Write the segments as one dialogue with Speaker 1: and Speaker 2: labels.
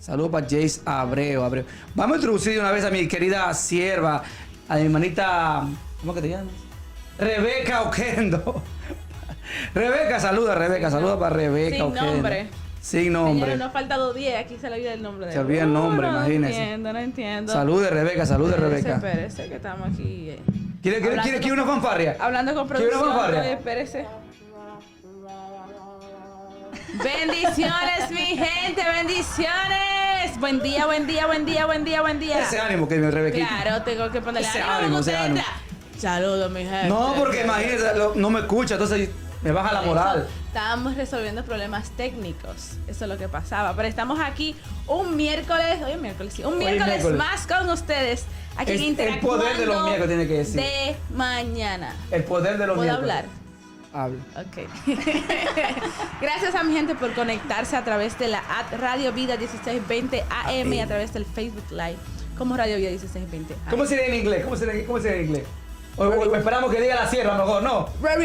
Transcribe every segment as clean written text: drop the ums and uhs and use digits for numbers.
Speaker 1: Saludos para Jace Abreu. Vamos a introducir una vez a mi querida sierva, a mi hermanita, ¿cómo que te llamas? Rebeca Oquendo. Rebeca, saluda para Rebeca
Speaker 2: Sin
Speaker 1: Oquendo.
Speaker 2: nombre.
Speaker 1: Sin nombre.
Speaker 2: Señores, nos ha faltado 10, aquí se le olvida el nombre de
Speaker 1: Se olvida el nombre, imagínese.
Speaker 2: No entiendo.
Speaker 1: Salude, Rebeca, Rebeca.
Speaker 2: Espérese, que estamos aquí.
Speaker 1: ¿Quiere una fanfarria?
Speaker 2: Hablando con
Speaker 1: ¿Quiere una
Speaker 2: producción.
Speaker 1: fanfarria?
Speaker 2: Espérese. Bendiciones, mi gente, bendiciones. Buen día.
Speaker 1: Ese ánimo que me Rebequita.
Speaker 2: Claro, tengo que ponerle
Speaker 1: Ese ánimo.
Speaker 2: Saludos, mi gente.
Speaker 1: No, porque imagínese, no me escucha, entonces me baja la moral.
Speaker 2: Estábamos resolviendo problemas técnicos. Eso es lo que pasaba. Pero estamos aquí un miércoles más con ustedes. Aquí
Speaker 1: El poder de los miércoles tiene que decir.
Speaker 2: De mañana.
Speaker 1: El poder de los
Speaker 2: ¿Puedo
Speaker 1: miércoles.
Speaker 2: hablar?
Speaker 1: Habla.
Speaker 2: Ok. Gracias a mi gente por conectarse a través de la app Radio Vida 1620 AM y a través del Facebook Live como Radio Vida 1620 AM.
Speaker 1: ¿Cómo sería en inglés? ¿Cómo sería en inglés? O esperamos que diga la sierva mejor, ¿no? Vamos a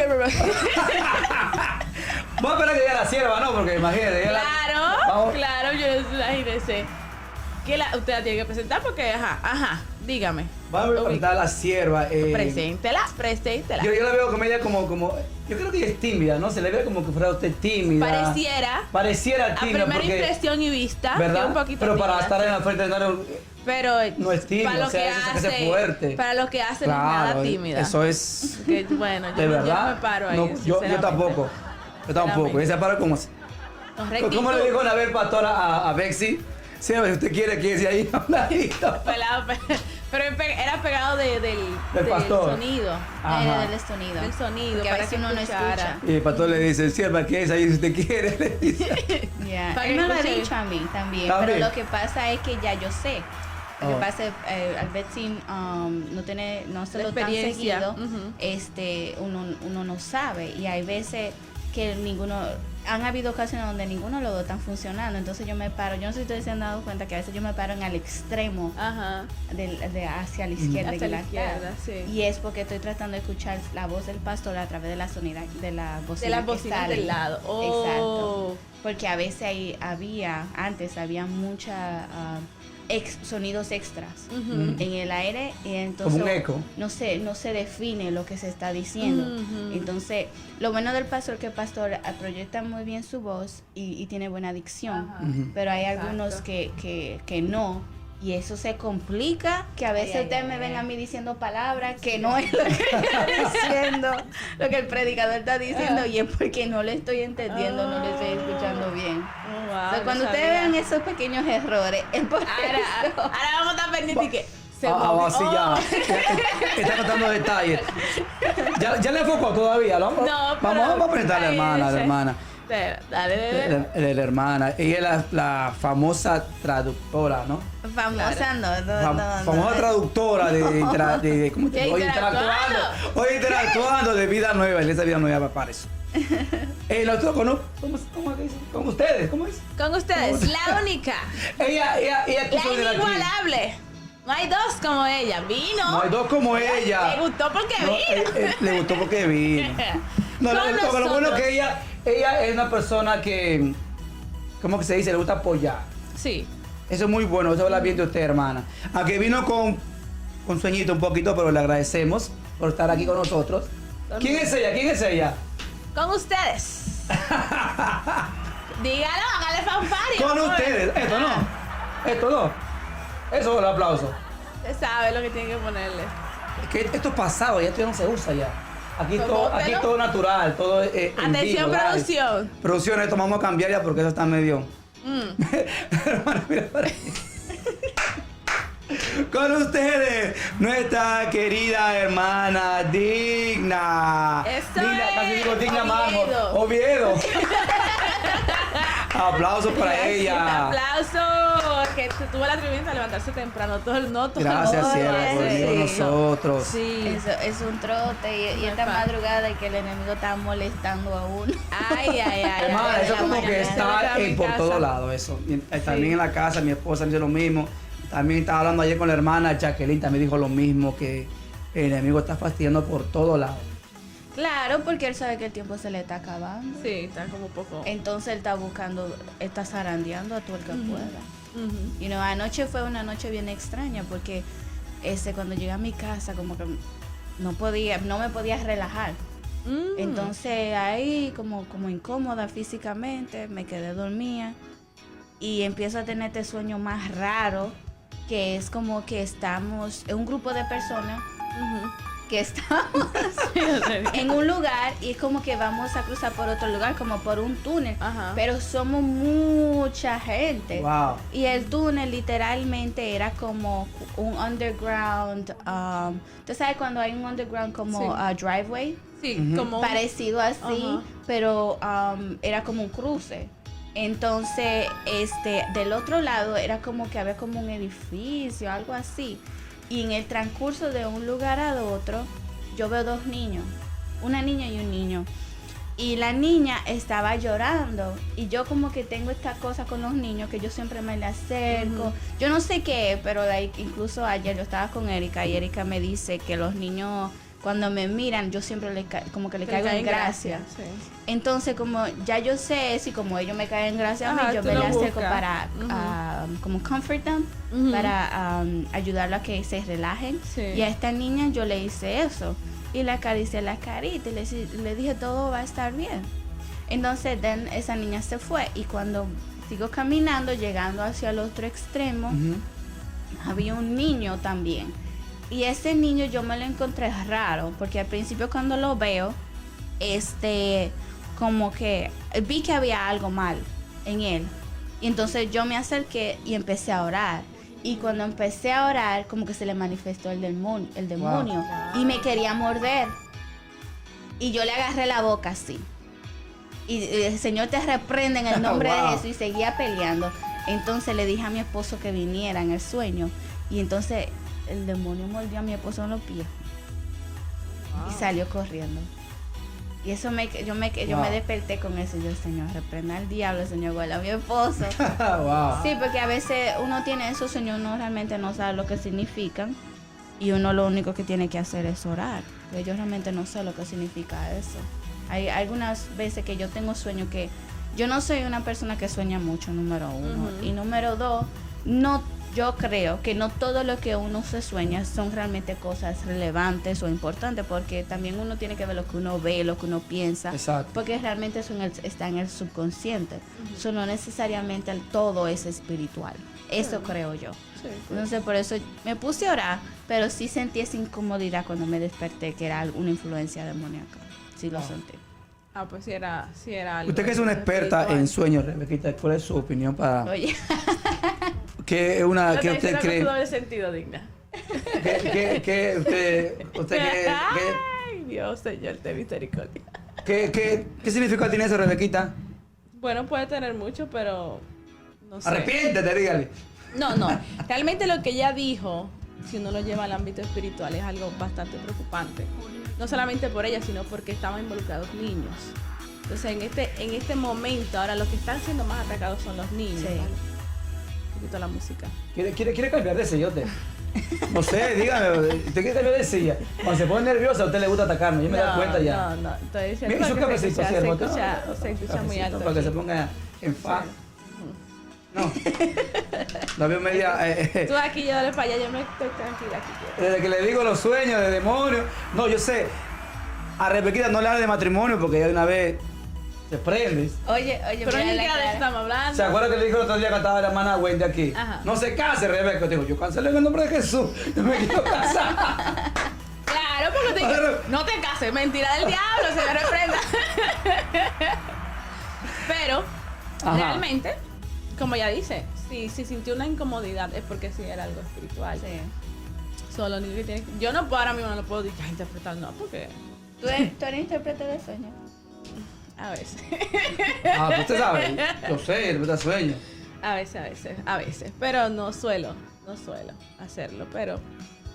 Speaker 1: esperar que diga la sierva, ¿no? Porque imagínate.
Speaker 2: Claro, yo imagínese. Que usted la tiene que presentar porque, dígame.
Speaker 1: Vamos a presentar a la sierva.
Speaker 2: Preséntela.
Speaker 1: Yo la veo como ella como, yo creo que ella es tímida, ¿no? Se le ve como que fuera usted tímida. Pareciera tímida.
Speaker 2: A primera impresión y vista,
Speaker 1: ¿verdad?
Speaker 2: que es un poquito
Speaker 1: pero para
Speaker 2: tímida,
Speaker 1: estar en la frente
Speaker 2: pero
Speaker 1: no es tímida,
Speaker 2: para lo que hace,
Speaker 1: fuerte.
Speaker 2: Para lo que hace
Speaker 1: claro,
Speaker 2: no es nada tímida.
Speaker 1: Eso es.
Speaker 2: Que, bueno,
Speaker 1: de verdad.
Speaker 2: Yo me paro ahí.
Speaker 1: No, yo tampoco. Ella se para como así. ¿Cómo le dijo una vez el pastor a Bexy? Sí, si usted quiere que sea ahí a un ladito.
Speaker 2: Pero era pegado del
Speaker 1: pastor.
Speaker 2: Sonido. Del sonido.
Speaker 3: Porque a veces uno no escucha.
Speaker 1: Y el pastor le dice, sierva, ¿qué es ahí si usted quiere? Le dice.
Speaker 3: Él me lo ha dicho a mí también. Pero lo que pasa es que ya yo sé. Lo que pasa es al Betsy no se lo tan seguido, uno no sabe. Y hay veces que han habido ocasiones donde ninguno de los dos están funcionando. Entonces yo me paro, yo no sé si ustedes se han dado cuenta que a veces yo me paro en el extremo de hacia la izquierda.
Speaker 2: Hacia la izquierda, sí.
Speaker 3: Y es porque estoy tratando de escuchar la voz del pastor a través de la bocina
Speaker 2: del lado.
Speaker 3: Exacto. Porque a veces antes había mucha sonidos extras en el aire y entonces
Speaker 1: como un eco.
Speaker 3: no se define lo que se está diciendo. Entonces lo bueno del pastor es que el pastor proyecta muy bien su voz y tiene buena dicción, pero hay algunos que no, y eso se complica, que a veces ustedes me ven a mí diciendo palabras que no es lo que estoy diciendo, lo que el predicador está diciendo, y es porque no le estoy entendiendo, no le estoy escuchando bien. Cuando ustedes vean esos pequeños errores, es por eso.
Speaker 2: Ahora vamos a estar pendientes y que
Speaker 1: sí, ya. Está notando detalles. ¿Ya le enfocó todavía? ¿No? Vamos a presentar a la hermana.
Speaker 2: Dale.
Speaker 1: De la hermana. Ella es la famosa traductora, ¿no?
Speaker 3: Famosa no.
Speaker 1: Famosa traductora de ¿cómo te digo? Hoy interactuando de Vida Nueva, Iglesia Vida Nueva para eso. ¿Con ustedes? ¿Cómo es?
Speaker 2: Con ustedes, la única.
Speaker 1: Ella
Speaker 2: la inigualable. No hay dos como ella. Vino.
Speaker 1: No hay dos como ella.
Speaker 2: Le gustó porque vino.
Speaker 1: Le gustó porque vino. No, lo bueno es que ella es una persona que, ¿cómo que se dice? Le gusta apoyar.
Speaker 2: Sí.
Speaker 1: Eso es muy bueno, eso habla bien de usted, hermana. Aunque vino con sueñito un poquito, pero le agradecemos por estar aquí con nosotros. ¿Quién es ella?
Speaker 2: Con ustedes. Dígalo, hágale fanfarria.
Speaker 1: Con ustedes. Esto no. Eso es el aplauso.
Speaker 2: Usted sabe lo que tiene que ponerle.
Speaker 1: Es que esto es pasado, ya esto ya no se usa ya. Aquí todo natural, todo
Speaker 2: atención, producción.
Speaker 1: Producción, esto vamos a cambiar ya porque eso está medio. Hermano, mira para ahí. Con ustedes, nuestra querida hermana Digna. Casi digo Digna Mármol. Oviedo. Aplausos para ella.
Speaker 2: Un aplauso. Que tuvo la atrevimiento de levantarse temprano.
Speaker 1: Gracias, sierva, por nosotros.
Speaker 3: Sí. Eso es un trote. Y esta madrugada y que el enemigo está molestando a uno.
Speaker 2: Ay.
Speaker 1: Hermana, eso como que está por todos lados, eso. También en la casa, mi esposa dice lo mismo. También estaba hablando ayer con la hermana Jacqueline, también dijo lo mismo, que el enemigo está fastidiando por todos lados.
Speaker 3: Claro, porque él sabe que el tiempo se le está acabando.
Speaker 2: Sí, está como poco.
Speaker 3: Entonces él está zarandeando a todo el que pueda. You know, anoche fue una noche bien extraña porque cuando llegué a mi casa como que no me podía relajar. Entonces ahí como incómoda físicamente, me quedé dormida y empiezo a tener este sueño más raro, que es como que estamos en un grupo de personas que estamos en un lugar y es como que vamos a cruzar por otro lugar, como por un túnel, pero somos mucha gente.
Speaker 1: Wow.
Speaker 3: Y el túnel literalmente era como un underground, ¿tú sabes cuando hay un underground como driveway?
Speaker 2: Sí, como
Speaker 3: parecido así, pero era como un cruce. Entonces, del otro lado era como que había como un edificio, algo así. Y en el transcurso de un lugar a otro, yo veo dos niños, una niña y un niño. Y la niña estaba llorando. Y yo como que tengo esta cosa con los niños, que yo siempre me le acerco. Yo no sé qué, pero incluso ayer yo estaba con Erika y Erika me dice que los niños, cuando me miran, yo siempre como que le caigo en gracia.
Speaker 2: Sí.
Speaker 3: Entonces, como ya yo sé, si como ellos me caen en gracia a mí, yo me le acerco para como comfort them, para ayudarlo a que se relajen.
Speaker 2: Sí.
Speaker 3: Y a esta niña yo le hice eso. Y le acaricié la carita y le dije, todo va a estar bien. Entonces, esa niña se fue. Y cuando sigo caminando, llegando hacia el otro extremo, había un niño también. Y ese niño yo me lo encontré raro, porque al principio cuando lo veo, como que vi que había algo mal en él. Y entonces yo me acerqué y empecé a orar. Y cuando empecé a orar, como que se le manifestó el demonio.
Speaker 2: Wow.
Speaker 3: Y me quería morder. Y yo le agarré la boca así. Y el Señor te reprende en el nombre de Jesús. Y seguía peleando. Entonces le dije a mi esposo que viniera en el sueño. Y entonces el demonio mordió a mi esposo en los pies. Y salió corriendo. Y eso yo me desperté con eso. Yo, Señor, reprenda al diablo, Señor, guarda a mi esposo.
Speaker 1: Wow.
Speaker 3: Sí, porque a veces uno tiene esos sueños, uno realmente no sabe lo que significan. Y uno lo único que tiene que hacer es orar. Pero yo realmente no sé lo que significa eso. Hay algunas veces que yo tengo sueños que yo no soy una persona que sueña mucho, número uno. Y número dos, yo creo que no todo lo que uno se sueña son realmente cosas relevantes o importantes, porque también uno tiene que ver lo que uno ve, lo que uno piensa.
Speaker 1: Exacto.
Speaker 3: Porque realmente eso está en el subconsciente. Eso no necesariamente todo es espiritual. Eso creo yo.
Speaker 2: Sí.
Speaker 3: Entonces por eso me puse a orar, pero sí sentí esa incomodidad cuando me desperté, que era una influencia demoníaca. Sí lo sentí.
Speaker 2: Pues sí era algo.
Speaker 1: Usted que es una experta
Speaker 2: espiritual.
Speaker 1: en sueños, Rebequita, ¿cuál es su opinión para
Speaker 3: Oye,
Speaker 1: que usted cree?
Speaker 2: No tiene sentido, digna. Ay, Dios, Señor, ten misericordia.
Speaker 1: ¿Qué significado tiene eso, Rebequita?
Speaker 2: Bueno, puede tener mucho, pero no sé.
Speaker 1: Arrepiéntete, dígale.
Speaker 2: No. Realmente lo que ella dijo, si uno lo lleva al ámbito espiritual, es algo bastante preocupante. No solamente por ella, sino porque estaban involucrados niños. Entonces, en este momento, ahora los que están siendo más atacados son los niños.
Speaker 3: Sí.
Speaker 2: ¿Vale? Un poquito la música.
Speaker 1: ¿Quiere cambiar de sillote? No sé, dígame, ¿usted quiere cambiar de silla? Cuando se pone nerviosa, a usted le gusta atacarme, yo me doy cuenta ya.
Speaker 2: No, estoy diciendo
Speaker 1: Mira, su cafecito,
Speaker 2: se
Speaker 1: siervo.
Speaker 2: escucha muy alto.
Speaker 1: Para que
Speaker 2: aquí.
Speaker 1: se ponga en fa. No. La veo media.
Speaker 2: Tú aquí, yo dale para allá, yo me estoy tranquila aquí.
Speaker 1: Desde que le digo los sueños de demonios. No, yo sé. A Rebequita no le habla de matrimonio porque ella de una vez se prende.
Speaker 3: oye,
Speaker 2: Pero
Speaker 3: mira
Speaker 2: ni
Speaker 3: la
Speaker 2: siquiera de eso
Speaker 3: cara.
Speaker 2: estamos hablando.
Speaker 1: ¿Se acuerda que le dijo el otro día que estaba la hermana Wendy aquí?
Speaker 2: Ajá.
Speaker 1: No se case, Rebeca. Digo, yo cancelé en el nombre de Jesús. Yo me quiero casar.
Speaker 2: Claro, porque te digo, no te cases, mentira del diablo, se me reprenda. Pero,
Speaker 1: Ajá.
Speaker 2: realmente, como ella dice, si sintió una incomodidad es porque sí era algo espiritual.
Speaker 3: Sí.
Speaker 2: Solo lo único que tiene que... Yo no puedo, ahora mismo no lo puedo ya interpretar, no, porque
Speaker 3: ¿Tú eres intérprete de sueños?
Speaker 2: a veces.
Speaker 1: Pues usted sabe. Yo sé, interpreta sueños.
Speaker 2: A veces. Pero no suelo hacerlo. Pero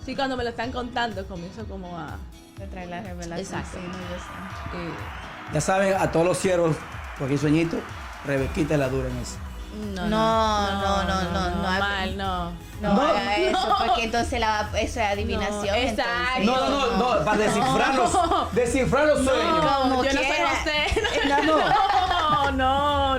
Speaker 2: sí, cuando me lo están contando, comienzo como a...
Speaker 3: Te trae la revelación.
Speaker 2: Exacto.
Speaker 3: Sí, no, yo sé.
Speaker 1: Ya saben, a todos los siervos, porque hay sueñito, Rebequita es la dura en eso.
Speaker 3: No,
Speaker 2: mal, no.
Speaker 3: No
Speaker 1: No.
Speaker 3: haga eso, porque entonces eso es adivinación.
Speaker 2: No,
Speaker 3: entonces.
Speaker 2: exacto.
Speaker 1: No, para descifrar los sueños.
Speaker 2: No,
Speaker 3: Como
Speaker 2: yo no soy
Speaker 3: quiera.
Speaker 2: José.
Speaker 1: No.
Speaker 2: no,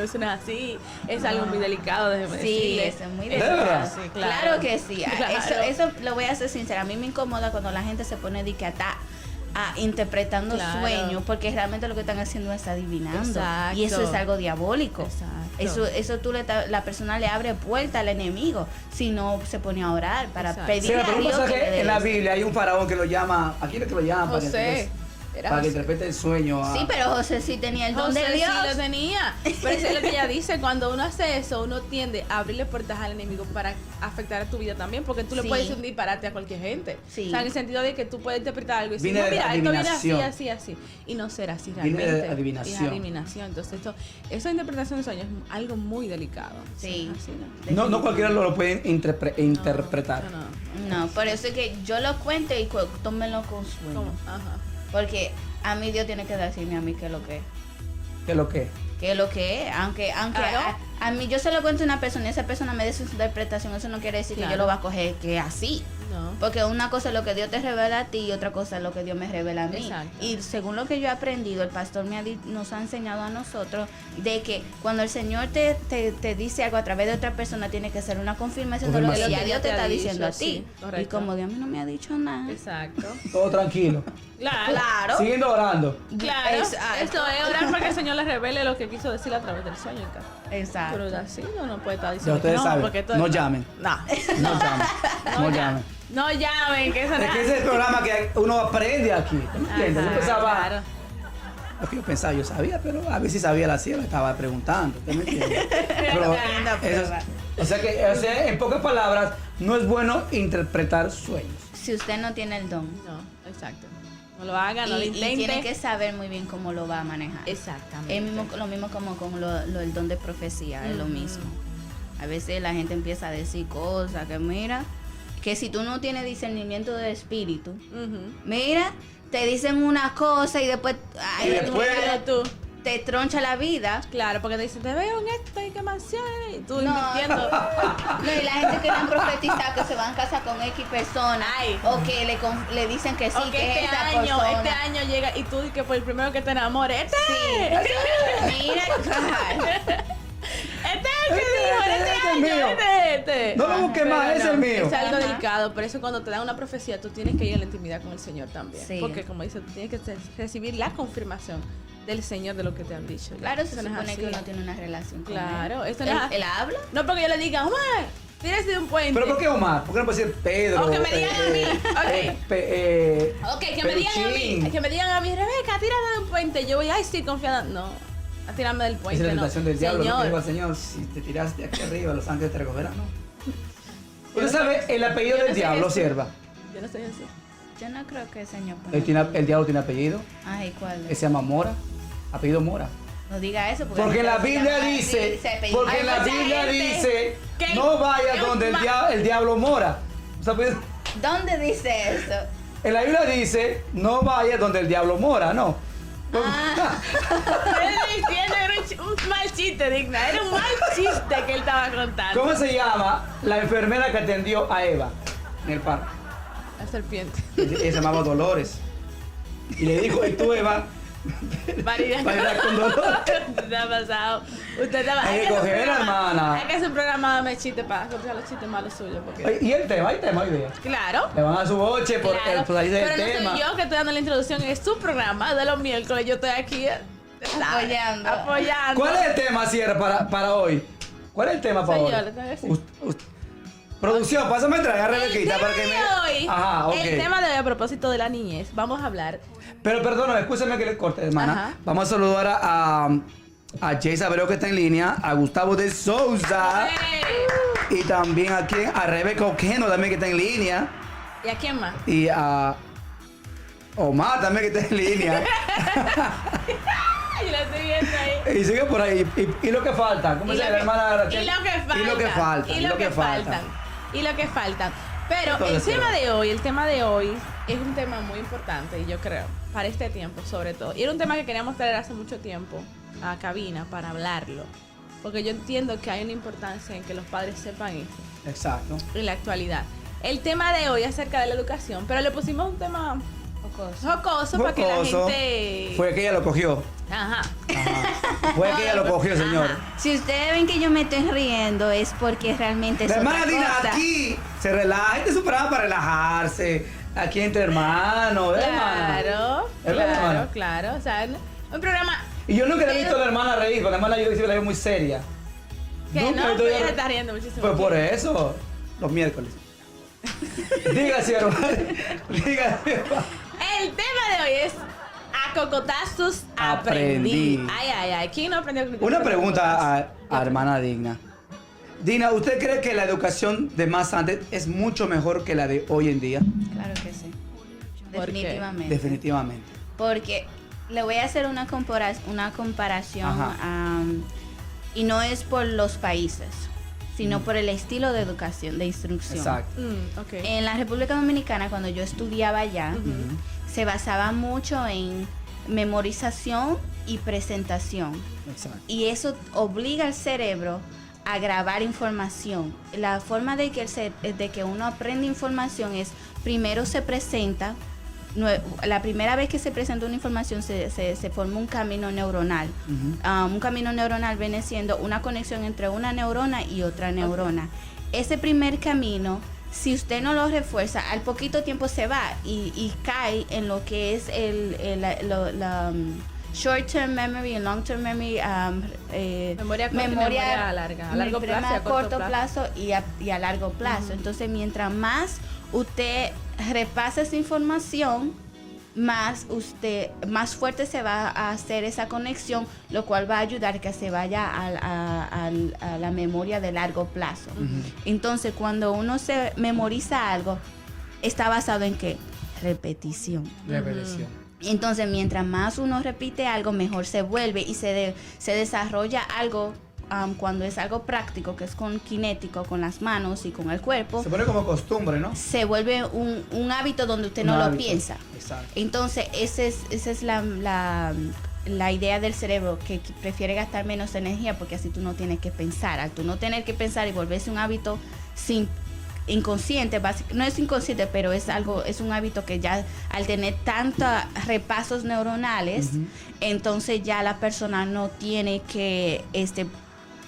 Speaker 2: eso no es así. Es algo muy delicado, déjeme
Speaker 3: Sí,
Speaker 2: decirle.
Speaker 3: eso es muy
Speaker 1: ¿De
Speaker 3: delicado.
Speaker 1: verdad?
Speaker 2: Sí,
Speaker 3: Claro que sí.
Speaker 2: Claro.
Speaker 3: Eso lo voy a ser sincera. A mí me incomoda cuando la gente se pone de que está interpretando
Speaker 2: Claro.
Speaker 3: sueños, porque realmente lo que están haciendo es adivinando.
Speaker 2: Exacto.
Speaker 3: Y eso es algo diabólico.
Speaker 2: Exacto.
Speaker 3: Eso la persona le abre puerta al enemigo si no se pone a orar para
Speaker 2: Exacto.
Speaker 1: Sí,
Speaker 3: pedirle
Speaker 1: pero
Speaker 3: a
Speaker 1: un
Speaker 3: Dios que
Speaker 1: pasaje
Speaker 3: le dé
Speaker 1: en la
Speaker 3: eso.
Speaker 1: Biblia hay un faraón que lo llama, ¿a quién es que lo llama?
Speaker 2: José. Era
Speaker 1: Para que
Speaker 2: José.
Speaker 1: interprete el sueño.
Speaker 3: Sí, pero José sí tenía el don
Speaker 2: José
Speaker 3: de Dios.
Speaker 2: sí lo tenía. Pero eso es lo que ella dice. Cuando uno hace eso, uno tiende a abrirle puertas al enemigo para afectar a tu vida también. Porque tú le
Speaker 3: Sí.
Speaker 2: puedes decir un disparate a cualquier gente.
Speaker 3: Sí.
Speaker 2: O sea, en el sentido de que tú puedes interpretar algo y decir,
Speaker 1: Viene
Speaker 2: no,
Speaker 1: de
Speaker 2: mira, esto viene así,
Speaker 1: adivinación.
Speaker 2: así. Y no ser así
Speaker 1: Viene de
Speaker 2: realmente.
Speaker 1: adivinación.
Speaker 2: Es adivinación. Entonces, esa interpretación de sueños es algo muy delicado.
Speaker 3: Sí.
Speaker 2: O sea, así,
Speaker 1: No cualquiera lo puede interpretar.
Speaker 3: No, por eso es que yo lo cuento y tómenlo con sueño.
Speaker 2: ¿Cómo? Ajá.
Speaker 3: Porque a mí Dios tiene que decirme a mí qué es lo que es.
Speaker 1: ¿Qué es lo que?
Speaker 3: Que es lo que es, aunque
Speaker 2: Claro.
Speaker 3: a mí yo se lo cuento a una persona y esa persona me dé su interpretación, eso no quiere decir que
Speaker 2: Claro.
Speaker 3: yo lo va a coger que es así.
Speaker 2: No.
Speaker 3: Porque una cosa es lo que Dios te revela a ti y otra cosa es lo que Dios me revela a mí.
Speaker 2: Exacto.
Speaker 3: Y según lo que yo he aprendido, el pastor nos ha enseñado a nosotros de que cuando el Señor te dice algo a través de otra persona, tiene que ser una confirmación de lo que
Speaker 1: Confirmación.
Speaker 3: ya Dios te está diciendo a ti.
Speaker 2: Sí, correcto.
Speaker 3: Y como Dios a mí no me ha dicho nada.
Speaker 2: Exacto.
Speaker 1: Todo tranquilo.
Speaker 2: Claro.
Speaker 3: Claro.
Speaker 1: Siguiendo orando.
Speaker 2: Claro,
Speaker 3: Exacto.
Speaker 2: esto es orar para que el Señor le revele lo que quiso decir a través del sueño.
Speaker 3: Exacto.
Speaker 2: Pero así no puede estar
Speaker 1: Ya
Speaker 2: diciendo
Speaker 1: ustedes
Speaker 2: que no,
Speaker 1: saben.
Speaker 2: porque esto
Speaker 1: No
Speaker 2: es-
Speaker 1: llamen.
Speaker 2: No,
Speaker 1: No llamen. No llamen.
Speaker 2: no llamen, que eso
Speaker 1: Es que ese es el programa que uno aprende aquí. ¿Tú me entiendes? Yo
Speaker 2: Ajá,
Speaker 1: pensaba,
Speaker 2: claro.
Speaker 1: lo que yo pensaba, yo sabía, pero a ver si sabía la sierva, estaba preguntando. ¿Tú me entiendes? Pero
Speaker 3: Tremenda
Speaker 1: eso
Speaker 3: prueba.
Speaker 1: o sea, en pocas palabras, no es bueno interpretar sueños.
Speaker 3: Si usted no tiene el don.
Speaker 2: No, exacto. No lo haga, no lo
Speaker 3: y
Speaker 2: intente.
Speaker 3: tiene que saber muy bien cómo lo va a manejar.
Speaker 2: Exactamente.
Speaker 3: Es lo mismo como con el don de profecía, es lo
Speaker 2: Ujú.
Speaker 3: mismo. A veces la gente empieza a decir cosas que mira, que si tú no tienes discernimiento del espíritu,
Speaker 2: Ujú.
Speaker 3: mira, te dicen una cosa y después,
Speaker 1: Y después-
Speaker 2: Tú.
Speaker 3: te troncha la vida.
Speaker 2: Claro, porque te dicen, te veo en esto y que mansión. Y tú
Speaker 3: No.
Speaker 2: invirtiendo.
Speaker 3: No, y la gente que le han profetizado que se van a casar con X persona
Speaker 2: Ay.
Speaker 3: o que le dicen que sí,
Speaker 2: O que
Speaker 3: que
Speaker 2: este
Speaker 3: esa
Speaker 2: año,
Speaker 3: persona.
Speaker 2: llega y tú que por el primero que te enamores, este
Speaker 3: Mira, ajá.
Speaker 2: Este es el que dijo,
Speaker 1: Este es
Speaker 2: este
Speaker 1: mío.
Speaker 2: año, este.
Speaker 1: No lo busques más,
Speaker 2: Pero
Speaker 1: ese es mío.
Speaker 2: Es algo
Speaker 3: Ajá.
Speaker 2: delicado, por eso cuando te dan una profecía, tú tienes que ir a la intimidad con el Señor también.
Speaker 3: Sí.
Speaker 2: Porque como dice, tú tienes que recibir la confirmación del Señor de lo que te han dicho.
Speaker 3: Claro, se
Speaker 2: Eso no es
Speaker 3: supone
Speaker 2: así.
Speaker 3: que uno tiene una relación con
Speaker 2: Claro,
Speaker 3: él.
Speaker 2: esto no es
Speaker 3: ¿Él habla?
Speaker 2: No porque yo le diga, Omar, tírese de un puente.
Speaker 1: ¿Pero por qué Omar? ¿Por qué no puede ser Pedro?
Speaker 2: O que me digan a mí. Ok. Ok, que me digan a mí,
Speaker 1: Peluchín?
Speaker 2: Rebeca, tírate de un puente. Yo voy, ay, sí, confiada. No, a tirarme del
Speaker 1: Esa
Speaker 2: puente.
Speaker 1: es la
Speaker 2: no.
Speaker 1: tentación del diablo. Lo que
Speaker 2: Señor.
Speaker 1: dijo el Señor, si te tiraste aquí arriba, los ángeles te recogerán, ¿no? ¿Usted sabe el apellido
Speaker 2: Yo no
Speaker 1: del
Speaker 2: sé
Speaker 1: diablo,
Speaker 2: eso.
Speaker 1: sierva?
Speaker 2: Yo no soy así.
Speaker 3: Yo no creo que el Señor
Speaker 1: El diablo tiene apellido,
Speaker 3: Ay, ¿cuál
Speaker 1: que
Speaker 3: es?
Speaker 1: se llama Mora, apellido Mora.
Speaker 3: No diga eso
Speaker 1: Porque la Biblia dice, porque
Speaker 2: Hay
Speaker 1: la
Speaker 2: mucha
Speaker 1: Biblia
Speaker 2: gente
Speaker 1: dice,
Speaker 2: que-
Speaker 1: no vayas
Speaker 2: que
Speaker 1: donde
Speaker 2: un
Speaker 1: el diablo mora. O sea, pues,
Speaker 3: ¿Dónde dice eso?
Speaker 1: en la Biblia dice, no vayas donde el diablo mora, no.
Speaker 3: Ah,
Speaker 2: Él diciendo era un mal chiste, Digna. Era un mal chiste que él estaba contando.
Speaker 1: ¿Cómo se llama la enfermera que atendió a Eva en el parque?
Speaker 2: La serpiente.
Speaker 1: Ella se llamaba Dolores. Y le dijo, ¿y tú, Eva?
Speaker 2: María.
Speaker 1: Bailar con Dolores.
Speaker 2: Usted ha pasado. Usted estaba.
Speaker 1: Hay que
Speaker 2: hacer un
Speaker 1: coger,
Speaker 2: programa-
Speaker 1: hermana.
Speaker 2: Hay que hacer un programa de chistes para escuchar los chistes malos suyos. Porque...
Speaker 1: Oye, ¿y el tema? ¿Hay tema hoy día?
Speaker 2: Claro.
Speaker 1: Le van a su boche por
Speaker 2: Claro,
Speaker 1: por ahí del
Speaker 2: pero
Speaker 1: tema.
Speaker 2: no soy yo que estoy dando la introducción, es su programa de los miércoles. Yo estoy aquí ¿sabes? Apoyando.
Speaker 1: ¿Cuál es el tema, Sierra, para hoy? ¿Cuál es el tema para
Speaker 2: Señor,
Speaker 1: hoy?
Speaker 2: le tengo que decir.
Speaker 1: Producción, pásame a traer a
Speaker 2: El
Speaker 1: Rebequita
Speaker 2: tema
Speaker 1: para que me...
Speaker 2: de hoy,
Speaker 1: Ajá, ok.
Speaker 2: el tema de hoy a propósito de la niñez, vamos a hablar.
Speaker 1: Pero perdóname, escúchame que le corte, hermana.
Speaker 2: Ajá.
Speaker 1: Vamos a saludar a Jayce Abreu, que está en línea, a Gustavo de Souza
Speaker 2: ¡Hey!
Speaker 1: y también aquí a Rebeca Oquendo también que está en línea
Speaker 2: ¿Y a quién más?
Speaker 1: y a Omar también que está en línea.
Speaker 2: Ay, la estoy viendo ahí.
Speaker 1: Y sigue por ahí. Y lo que falta, ¿cómo
Speaker 2: Y
Speaker 1: se
Speaker 2: lo
Speaker 1: llama
Speaker 2: que-
Speaker 1: la hermana Rachel?
Speaker 2: Y lo que falta.
Speaker 1: Y lo que falta.
Speaker 2: Y lo que faltan. Y lo que faltan. Pero el
Speaker 1: Entonces,
Speaker 2: tema de hoy es un tema muy importante, y yo creo, para este tiempo sobre todo. Y era un tema que queríamos traer hace mucho tiempo a cabina para hablarlo. Porque yo entiendo que hay una importancia en que los padres sepan eso
Speaker 1: Exacto.
Speaker 2: en la actualidad. El tema de hoy es acerca de la educación, pero le pusimos un tema Jocoso para que la
Speaker 1: Jocoso.
Speaker 2: gente...
Speaker 1: Fue que ella lo cogió.
Speaker 2: Ajá.
Speaker 1: Fue que ella lo cogió, señor.
Speaker 3: Si ustedes ven que yo me estoy riendo es porque realmente es
Speaker 1: La hermana
Speaker 3: otra
Speaker 1: Dina
Speaker 3: cosa.
Speaker 1: aquí se relaja. Este es un programa para relajarse. Aquí entre hermanos, ¿verdad, hermana?
Speaker 2: Claro,
Speaker 1: ¿Es verdad, hermana?
Speaker 2: claro. O sea, un programa
Speaker 1: Y yo nunca le he visto a la hermana reír, porque la hermana yo siempre la veo muy seria.
Speaker 2: que
Speaker 1: Nunca
Speaker 2: no,
Speaker 1: he visto
Speaker 2: pero
Speaker 1: yo-
Speaker 2: ella se está riendo muchísimo.
Speaker 1: Pues por eso, los miércoles. Dígase, hermano. Dígase, hermano.
Speaker 2: El tema de hoy es a cocotazos
Speaker 1: Aprendí.
Speaker 2: aprendí. Ay. ¿Quién no aprendió?
Speaker 1: Una pregunta a hermana Digna. Dina, ¿usted cree que la educación de más antes es mucho mejor que la de hoy en día?
Speaker 3: Claro que sí.
Speaker 2: ¿Por qué?
Speaker 3: Definitivamente.
Speaker 1: Definitivamente.
Speaker 3: Porque le voy a hacer una comparación
Speaker 1: Ajá.
Speaker 3: y no es por los países, sino por el estilo de educación, de instrucción.
Speaker 1: Exacto.
Speaker 2: Ok.
Speaker 3: En la República Dominicana, cuando yo estudiaba allá, se basaba mucho en memorización y presentación.
Speaker 1: Exacto.
Speaker 3: Y eso obliga al cerebro a grabar información. La forma de que uno aprende información es, primero se presenta, la primera vez que se presenta una información se forma un camino neuronal. Un camino neuronal viene siendo una conexión entre una neurona y otra neurona. Ese primer camino, si usted no lo refuerza, al poquito tiempo se va y cae en lo que es la short-term memory y long-term memory.
Speaker 2: Memoria corta y memoria larga. A largo plazo y a corto
Speaker 3: plazo y a largo plazo. Entonces, mientras más usted repasa esa información, más fuerte se va a hacer esa conexión, lo cual va a ayudar que se vaya a la memoria de largo plazo. Entonces, cuando uno se memoriza algo, está basado en ¿qué? Repetición.
Speaker 1: Repetición.
Speaker 3: Entonces, mientras más uno repite algo, mejor se vuelve y se desarrolla algo cuando es algo práctico, que es con kinético, con las manos y con el cuerpo.
Speaker 1: Se pone como costumbre, ¿no?
Speaker 3: Se vuelve un hábito donde usted no
Speaker 1: Un
Speaker 3: lo
Speaker 1: hábito.
Speaker 3: piensa.
Speaker 1: Exacto.
Speaker 3: Entonces, esa es la idea del cerebro, que prefiere gastar menos energía porque así tú no tienes que pensar. Al tú no tener que pensar y volverse un hábito inconsciente, no es inconsciente, pero es un hábito que ya al tener tantos repasos neuronales, entonces ya la persona no tiene que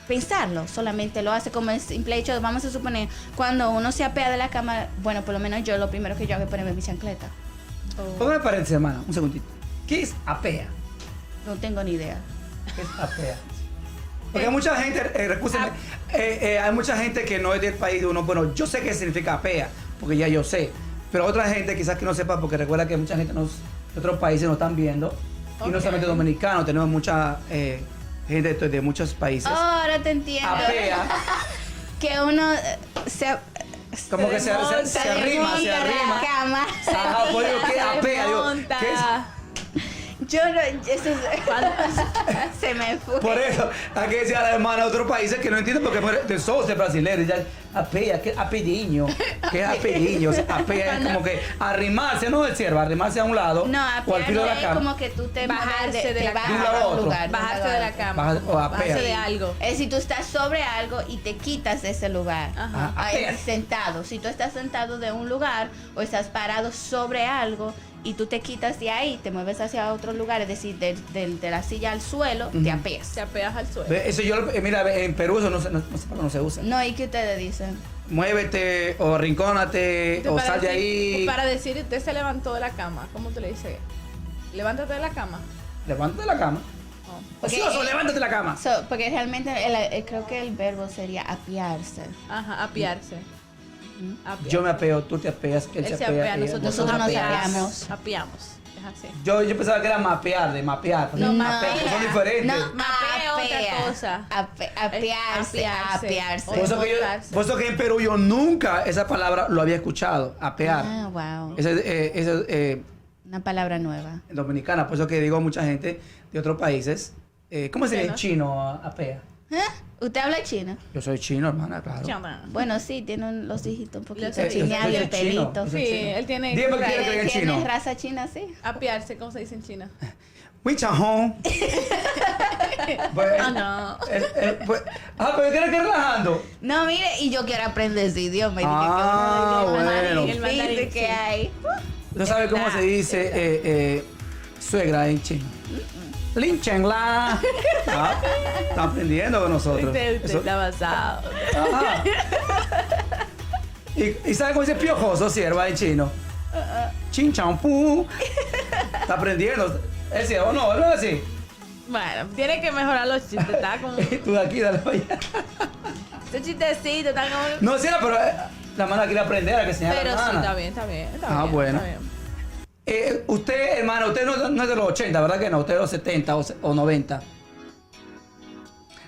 Speaker 3: pensarlo, solamente lo hace como el simple hecho. Vamos a suponer, cuando uno se apea de la cama, bueno, por lo menos yo lo primero que yo hago es ponerme mi chancleta.
Speaker 1: Póngame paréntesis, hermana, un segundito. ¿Qué es apea?
Speaker 3: No tengo ni idea.
Speaker 1: ¿Qué es apea? Porque hay mucha gente, hay mucha gente que no es del país de uno. Bueno, yo sé qué significa apea, porque ya yo sé. Pero otra gente quizás que no sepa, porque recuerda que mucha gente de otros países nos están viendo. Y no solamente dominicanos, tenemos mucha gente de muchos países.
Speaker 3: Ahora te entiendo.
Speaker 1: Apea,
Speaker 3: Que uno se
Speaker 1: como que se arrima, se
Speaker 3: remonta de
Speaker 1: arrima.
Speaker 3: la cama.
Speaker 1: Ajá, pues digo, ¿qué apea? Digo,
Speaker 2: Monta.
Speaker 1: ¿qué es?
Speaker 3: Yo no, se me fue.
Speaker 1: Por eso, hay que decir a la hermana de otros países que no entienden porque de sos de brasileño. Ya, apea, ¿qué es apediño? ¿Qué es apediño? O sea, apea es como que arrimarse, no del ciervo, arrimarse a un lado
Speaker 3: No,
Speaker 1: o al filo de la
Speaker 3: es
Speaker 1: cama.
Speaker 3: como que tú te
Speaker 2: Bajarse de la
Speaker 3: bajas
Speaker 1: cama. De un lado a
Speaker 3: a un
Speaker 1: otro.
Speaker 3: lugar.
Speaker 2: Bajarse de la cama.
Speaker 1: O apea.
Speaker 2: Bajarse de algo.
Speaker 3: Es si tú estás sobre algo y te quitas de ese lugar.
Speaker 2: Ajá.
Speaker 3: Ahí,
Speaker 1: Apea.
Speaker 3: sentado. Si tú estás sentado de un lugar o estás parado sobre algo y tú te quitas de ahí, te mueves hacia otro lugar, es decir, de la silla al suelo, te apeas.
Speaker 2: Se apeas al suelo.
Speaker 1: Ve, eso yo, mira, en Perú eso no sé por qué no se usa.
Speaker 3: No, ¿y qué ustedes dicen?
Speaker 1: Muévete o arrincónate o
Speaker 2: Para
Speaker 1: sal de
Speaker 2: decir-
Speaker 1: ahí.
Speaker 2: Para decir, usted se levantó de la cama. ¿Cómo tú le dices? Levántate de la cama.
Speaker 1: Levántate de la cama.
Speaker 2: Oh.
Speaker 1: Ocioso, levántate de la cama.
Speaker 3: Porque realmente creo que el verbo sería apiarse.
Speaker 2: Ajá, apiarse. Apiarse.
Speaker 1: Yo me apeo, tú te apeas, él
Speaker 2: Él
Speaker 1: se apea. ella-
Speaker 3: Nosotros nos apeamos.
Speaker 2: Apiamos. Es así.
Speaker 1: Yo pensaba que era mapear, de mapear.
Speaker 2: No,
Speaker 1: mapear, que son diferentes.
Speaker 3: No,
Speaker 2: Mapea otra cosa.
Speaker 3: Apearse,
Speaker 2: Apearse.
Speaker 3: apearse.
Speaker 1: Por eso,
Speaker 2: Montarse.
Speaker 1: por eso que en Perú yo nunca esa palabra lo había escuchado, apear.
Speaker 3: Ah, wow.
Speaker 1: Esa es
Speaker 3: Una palabra nueva.
Speaker 1: dominicana, por eso que digo a mucha gente de otros países. ¿Cómo se dice en chino apea?
Speaker 3: ¿Usted habla chino?
Speaker 1: Yo soy chino, hermana, claro.
Speaker 2: Chama.
Speaker 3: Bueno, sí, tiene los hijitos un poquito
Speaker 2: Yo soy
Speaker 3: chineados,
Speaker 1: chino.
Speaker 3: pelitos.
Speaker 2: Sí, él tiene.
Speaker 1: Dime por qué creen en
Speaker 3: ¿Tiene
Speaker 1: chino.
Speaker 3: raza china, sí?
Speaker 2: Apiarse, ¿cómo se dice en China?
Speaker 1: Wichahong. Pues,
Speaker 2: Ah, no.
Speaker 1: pues, pero yo quiero que relajando.
Speaker 3: No, mire, y yo quiero aprender ese idioma. Y dije,
Speaker 1: Ah,
Speaker 3: ¿qué otro idioma?
Speaker 1: bueno.
Speaker 2: El mandarín,
Speaker 3: Sí, que
Speaker 2: sí.
Speaker 3: hay.
Speaker 1: ¿Usted sabe cómo se dice suegra en chino? Lin Chen La. Ah, está aprendiendo con nosotros.
Speaker 2: Usted
Speaker 1: Eso-
Speaker 2: está basado.
Speaker 1: Ajá. ¿Y sabe cómo dice piojoso, sierva en chino? Chin Chang Pu. Está aprendiendo. ¿Es cierto o no? ¿No es así?
Speaker 2: Bueno, tiene que mejorar los chistes. Está como.
Speaker 1: Tú de aquí, dale para allá.
Speaker 2: Este chistecito está como.
Speaker 1: No, sierva, pero la hermana quiere aprender a que enseñar a
Speaker 2: Pero
Speaker 1: la
Speaker 2: sí,
Speaker 1: hermana.
Speaker 2: está bien, está bien. Está
Speaker 1: Ah,
Speaker 2: bien,
Speaker 1: bueno.
Speaker 2: está bien.
Speaker 1: Usted, hermano, usted no es de los 80, ¿verdad que no? Usted es de los 70 o 90.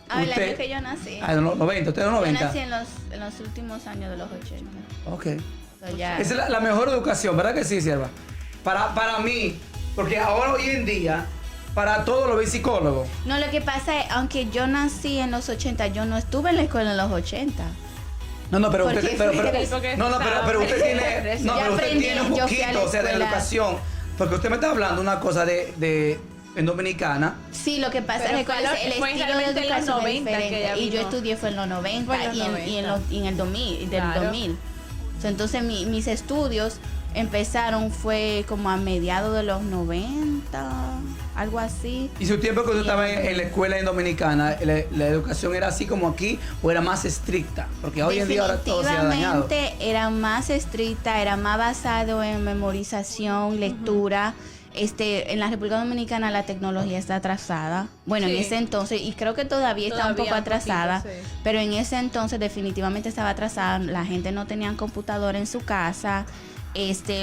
Speaker 3: Ah, el
Speaker 1: Usted-
Speaker 3: año que yo nací.
Speaker 1: Ah, de los 90, usted es de los
Speaker 3: Yo
Speaker 1: 90.
Speaker 3: nací en los últimos años de los 80.
Speaker 1: Ok.
Speaker 3: So, ya.
Speaker 1: Esa es la mejor educación, ¿verdad que sí, sierva? Para mí, porque ahora hoy en día, para todo lo ve psicólogo.
Speaker 3: No, lo que pasa es, aunque yo nací en los 80, yo no estuve en la escuela en los 80.
Speaker 1: No, pero
Speaker 3: Porque
Speaker 1: usted,
Speaker 2: porque
Speaker 1: no, pero usted tiene,
Speaker 2: yo
Speaker 1: pero usted
Speaker 3: aprendí,
Speaker 1: tiene un
Speaker 3: yo fui a la
Speaker 1: poquito, o sea, de
Speaker 3: escuela.
Speaker 1: educación, porque usted me está hablando una cosa en Dominicana.
Speaker 3: Sí, lo que pasa
Speaker 2: Pero
Speaker 3: es que el
Speaker 2: fue
Speaker 3: estilo de
Speaker 2: realmente en los
Speaker 3: educación es
Speaker 2: 90 que
Speaker 3: diferente.
Speaker 2: ella
Speaker 3: Y yo
Speaker 2: vino.
Speaker 3: estudié fue en los 90
Speaker 2: Fue en los
Speaker 3: y
Speaker 2: 90.
Speaker 3: en el 2000, del
Speaker 2: Claro.
Speaker 3: 2000. So, entonces mis estudios empezaron fue como a mediados de los 90, algo así.
Speaker 1: ¿Y su tiempo que usted estaba en la escuela en Dominicana, la educación era así como aquí o era más estricta? Porque hoy en día ahora todo se ha dañado.
Speaker 3: Definitivamente era más estricta, era más basado en memorización, lectura. En la República Dominicana la tecnología está atrasada. Bueno,
Speaker 2: Sí.
Speaker 3: en ese entonces, y creo que todavía está un
Speaker 2: Todavía
Speaker 3: poco
Speaker 2: un
Speaker 3: atrasada,
Speaker 2: poquito, sí.
Speaker 3: pero en ese entonces definitivamente estaba atrasada. La gente no tenía computadora en su casa.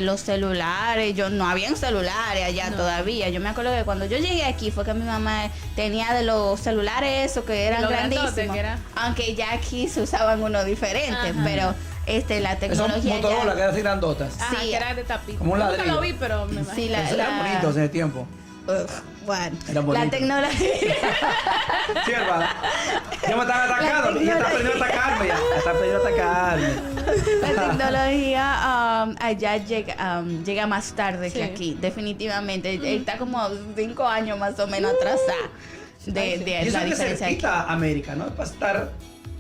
Speaker 3: Los celulares, no habían celulares allá
Speaker 2: No.
Speaker 3: todavía. Yo me acuerdo que cuando yo llegué aquí fue que mi mamá tenía de los celulares esos que eran
Speaker 2: Los grandotes,
Speaker 3: grandísimos.
Speaker 2: que era.
Speaker 3: Aunque ya aquí se usaban unos diferentes,
Speaker 2: Ajá.
Speaker 3: pero la
Speaker 1: Esos
Speaker 3: tecnología
Speaker 1: Motorola que
Speaker 3: ya...
Speaker 1: eran así grandotas.
Speaker 2: Ajá,
Speaker 3: Sí.
Speaker 2: que era de tapita.
Speaker 1: Como un
Speaker 2: Nunca
Speaker 1: ladrillo.
Speaker 2: lo vi, pero me imagino.
Speaker 3: Sí,
Speaker 1: Esos eran bonitos en el tiempo.
Speaker 3: Bueno,
Speaker 1: Era
Speaker 3: la
Speaker 1: bonito.
Speaker 3: tecnología...
Speaker 1: Sierva, ya me están atacando. Y ya está aprendiendo a atacarme. Ya está aprendiendo a atacarme.
Speaker 3: La tecnología allá llega más tarde
Speaker 2: Sí.
Speaker 3: que aquí, definitivamente. Está como 5 años más o menos atrasada de
Speaker 1: Y
Speaker 3: la
Speaker 1: eso es que
Speaker 3: diferencia aquí.
Speaker 1: cerquita a América, ¿no? Es para estar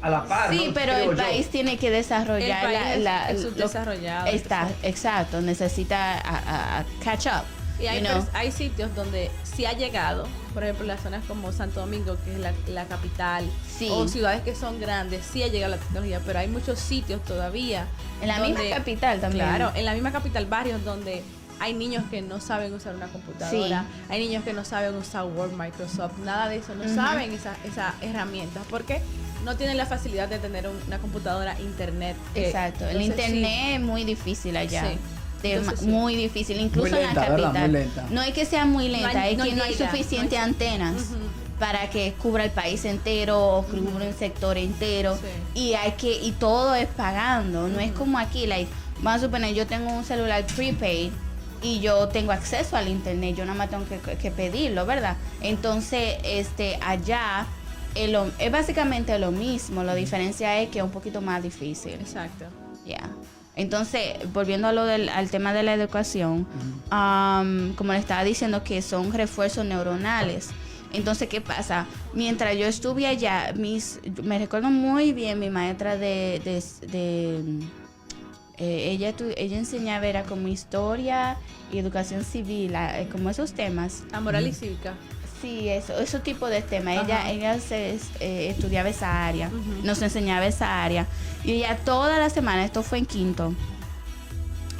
Speaker 1: a la par,
Speaker 3: Sí,
Speaker 1: ¿no?
Speaker 3: pero
Speaker 1: Creo
Speaker 3: el
Speaker 1: yo.
Speaker 3: país tiene que desarrollar
Speaker 2: El país es
Speaker 3: lo-
Speaker 2: subdesarrollado.
Speaker 3: Está, exacto, necesita a catch up.
Speaker 2: Y hay,
Speaker 3: you know.
Speaker 2: hay sitios donde sí ha llegado, por ejemplo, las zonas como Santo Domingo, que es la capital,
Speaker 3: Sí.
Speaker 2: o ciudades que son grandes, sí ha llegado la tecnología, pero hay muchos sitios todavía.
Speaker 3: En la
Speaker 2: donde-
Speaker 3: misma capital también.
Speaker 2: Claro, en la misma capital, barrios donde hay niños que no saben usar una computadora,
Speaker 3: Sí.
Speaker 2: hay niños que no saben usar Word, Microsoft, nada de eso, no
Speaker 3: Ujú.
Speaker 2: saben esas herramientas, porque no tienen la facilidad de tener una computadora, internet.
Speaker 3: Exacto, el
Speaker 2: entonces, sí.
Speaker 3: internet es muy difícil allá.
Speaker 2: Sí.
Speaker 3: De-
Speaker 2: Entonces, sí.
Speaker 3: Muy difícil, incluso
Speaker 1: Muy lenta,
Speaker 3: en la
Speaker 1: ¿verdad?
Speaker 3: capital.
Speaker 1: Muy lenta.
Speaker 3: No es que sea muy lenta, es que no hay
Speaker 2: llega,
Speaker 3: suficientes
Speaker 2: no hay-
Speaker 3: antenas
Speaker 2: Ujú.
Speaker 3: para que cubra el país entero o cubra un sector entero.
Speaker 2: Sí.
Speaker 3: Y todo es pagando, no es como aquí, vamos a suponer, yo tengo un celular prepaid y yo tengo acceso al internet, yo nada más tengo que pedirlo, ¿verdad? Entonces, allá es básicamente lo mismo, la diferencia es que es un poquito más difícil.
Speaker 2: Exacto.
Speaker 3: Ya. Entonces, volviendo al tema de la educación, como le estaba diciendo que son refuerzos neuronales. Entonces, ¿qué pasa? Mientras yo estuve allá, me recuerdo muy bien mi maestra ella enseñaba era como historia y educación civil, como esos temas.
Speaker 2: La moral y cívica.
Speaker 3: Sí, ese tipo de temas.
Speaker 2: Ajá.
Speaker 3: Ella estudiaba esa área,
Speaker 2: Ujú.
Speaker 3: nos enseñaba esa área. Y ella toda la semana, esto fue en quinto,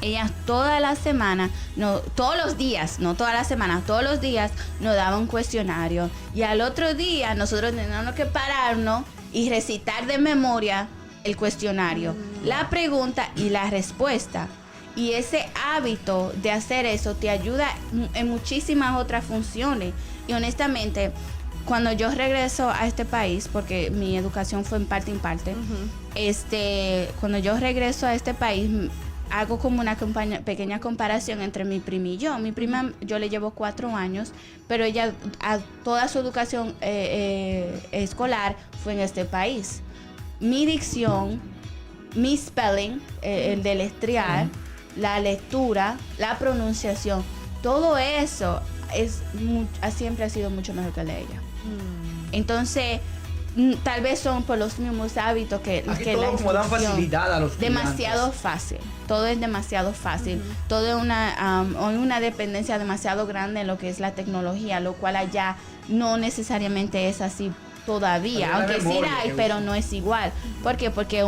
Speaker 3: ella toda la semana, no todos los días, no toda la semana, todos los días nos daba un cuestionario. Y al otro día nosotros teníamos que pararnos y recitar de memoria el cuestionario, la pregunta y la respuesta. Y ese hábito de hacer eso te ayuda en muchísimas otras funciones. Y honestamente, cuando yo regreso a este país, porque mi educación fue en parte, cuando yo regreso a este país, hago como una pequeña comparación entre mi prima y yo. Mi prima, yo le llevo 4 años, pero ella, toda su educación escolar fue en este país. Mi dicción, mi spelling, el deletrear, la lectura, la pronunciación, todo eso siempre ha sido mucho mejor que la de ella. Entonces, tal vez son por los mismos hábitos que
Speaker 1: Aquí
Speaker 3: que
Speaker 1: todo
Speaker 3: la
Speaker 1: como dan
Speaker 3: instrucción.
Speaker 1: facilidad a los
Speaker 3: Demasiado
Speaker 1: estudiantes.
Speaker 3: fácil, todo es demasiado fácil, todo es hay una dependencia demasiado grande en lo que es la tecnología, lo cual allá no necesariamente es así todavía,
Speaker 1: Pero la
Speaker 3: aunque sí
Speaker 1: memoria
Speaker 3: la hay,
Speaker 1: que
Speaker 3: pero
Speaker 1: usa.
Speaker 3: no es igual. ¿Por qué? Porque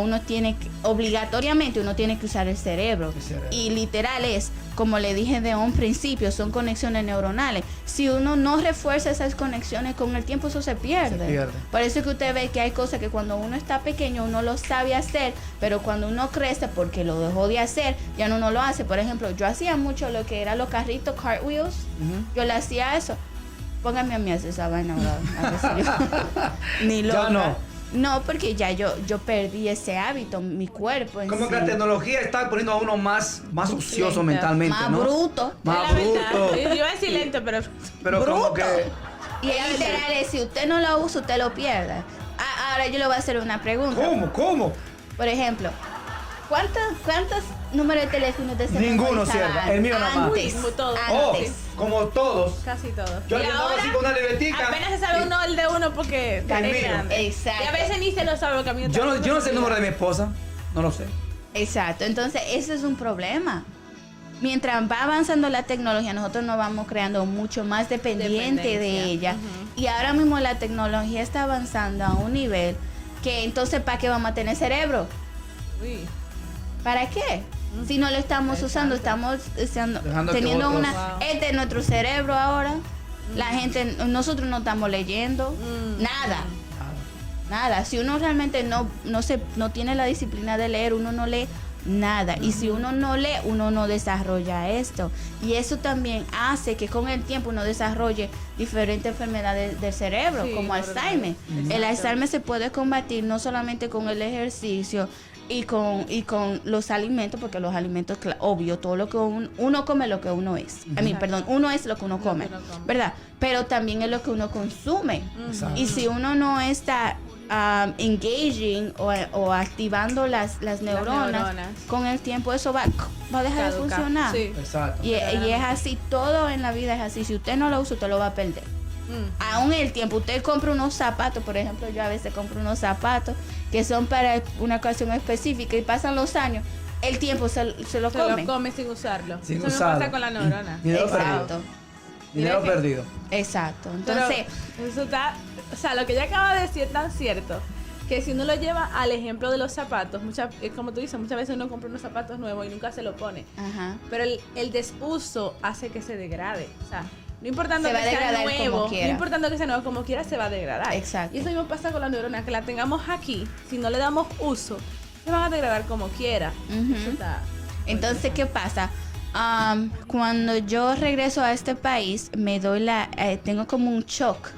Speaker 3: obligatoriamente uno tiene que usar el cerebro.
Speaker 1: El cerebro.
Speaker 3: Y literal es, como le dije de un principio, son conexiones neuronales. Si uno no refuerza esas conexiones, con el tiempo eso se pierde.
Speaker 1: Se pierde.
Speaker 3: Por eso es que usted ve que hay cosas que cuando uno está pequeño uno lo sabe hacer, pero cuando uno crece porque lo dejó de hacer, ya no lo hace. Por ejemplo, yo hacía mucho lo que era los carritos, cartwheels. Yo le hacía eso. Póngame a mí a hacer esa vaina ahora. A ver si yo- Ni loca.
Speaker 1: Ya no.
Speaker 3: No, porque ya yo perdí ese hábito, mi cuerpo en
Speaker 1: Como
Speaker 3: sí.
Speaker 1: que la tecnología está poniendo a uno más ocioso
Speaker 2: Lenta.
Speaker 1: mentalmente,
Speaker 3: Más
Speaker 1: ¿no?
Speaker 3: bruto.
Speaker 1: Más
Speaker 2: Es la verdad.
Speaker 1: bruto.
Speaker 2: Yo iba a decir lento, pero
Speaker 1: Pero como
Speaker 3: Bruto.
Speaker 1: que...
Speaker 3: Y es literal, es, si usted no lo usa, usted lo pierde. Ahora yo le voy a hacer una pregunta.
Speaker 1: ¿Cómo?
Speaker 3: Por ejemplo, ¿cuántos números de teléfono usted se
Speaker 1: Ninguno,
Speaker 3: memorizaban
Speaker 1: sierva. El mío nada más.
Speaker 3: antes?
Speaker 2: Como todos.
Speaker 1: Oh,
Speaker 3: Antes.
Speaker 1: como todos.
Speaker 2: casi todo.
Speaker 1: Yo
Speaker 2: Y
Speaker 1: andaba
Speaker 2: ahora,
Speaker 1: así con una libretica.
Speaker 2: apenas se sabe uno el de uno porque
Speaker 1: El mío.
Speaker 2: es grande.
Speaker 3: Exacto.
Speaker 2: Y a veces ni se lo sabe porque a mí
Speaker 1: Yo no sé el número de mi esposa. No lo sé.
Speaker 3: Exacto, entonces ese es un problema. Mientras va avanzando la tecnología, nosotros nos vamos creando mucho más dependiente de
Speaker 2: Dependencia.
Speaker 3: ella.
Speaker 2: Ujú.
Speaker 3: Y ahora mismo la tecnología está avanzando a un nivel que entonces ¿para qué vamos a tener cerebro?
Speaker 2: Uy.
Speaker 3: ¿Para qué? Si no lo estamos usando, estamos
Speaker 1: Dejando que
Speaker 3: teniendo
Speaker 1: otros-
Speaker 3: una...
Speaker 2: Wow.
Speaker 3: Este es nuestro cerebro ahora. La gente, nosotros no estamos leyendo nada. Nada. Si uno realmente no tiene la disciplina de leer, uno no lee nada. Y si uno no lee, uno no desarrolla esto. Y eso también hace que con el tiempo uno desarrolle diferentes enfermedades del cerebro,
Speaker 2: Sí,
Speaker 3: como
Speaker 2: neuronales.
Speaker 3: Alzheimer. El
Speaker 2: Exacto.
Speaker 3: Alzheimer se puede combatir no solamente con el ejercicio y con los alimentos, porque los alimentos, obvio, todo lo que uno come, lo que uno es. Perdón, uno es lo que uno come,
Speaker 2: uno come.
Speaker 3: ¿verdad? Pero también es lo que uno consume.
Speaker 1: Exacto.
Speaker 3: Y si uno no está engaging o activando las neuronas,
Speaker 2: neuronas.
Speaker 3: con el tiempo eso va a dejar de
Speaker 2: Caduca.
Speaker 3: funcionar.
Speaker 2: Sí.
Speaker 1: Exacto.
Speaker 3: Y es así, todo en la vida es así. Si usted no lo usa, usted lo va a perder. Aún el tiempo, usted compra unos zapatos, por ejemplo, yo a veces compro unos zapatos que son para una ocasión específica y pasan los años, el tiempo se lo
Speaker 2: Se
Speaker 3: come.
Speaker 2: lo come sin usarlo.
Speaker 1: Sin
Speaker 2: Eso
Speaker 1: usarlo.
Speaker 2: me pasa con la neurona.
Speaker 1: Dinero
Speaker 3: Exacto,
Speaker 1: perdido. Dinero
Speaker 2: Mira que-
Speaker 1: perdido.
Speaker 3: exacto.
Speaker 2: Pero
Speaker 3: Entonces,
Speaker 2: eso está, o sea, lo que ella acaba de decir es tan cierto que si uno lo lleva al ejemplo de los zapatos, como tú dices, muchas veces uno compra unos zapatos nuevos y nunca se lo pone.
Speaker 3: ajá.
Speaker 2: Pero el desuso hace que se degrade. O sea, no importando
Speaker 3: Se
Speaker 2: que
Speaker 3: va a
Speaker 2: sea
Speaker 3: degradar como
Speaker 2: nuevo, no
Speaker 3: quiera.
Speaker 2: importando que sea nuevo, como quiera se va a degradar.
Speaker 3: Exacto.
Speaker 2: Y eso mismo pasa con las neuronas, que la tengamos aquí, si no le damos uso, se van a degradar como quiera.
Speaker 3: Ujú.
Speaker 2: Eso está-
Speaker 3: Entonces, ¿qué pasa? Cuando yo regreso a este país, tengo como un shock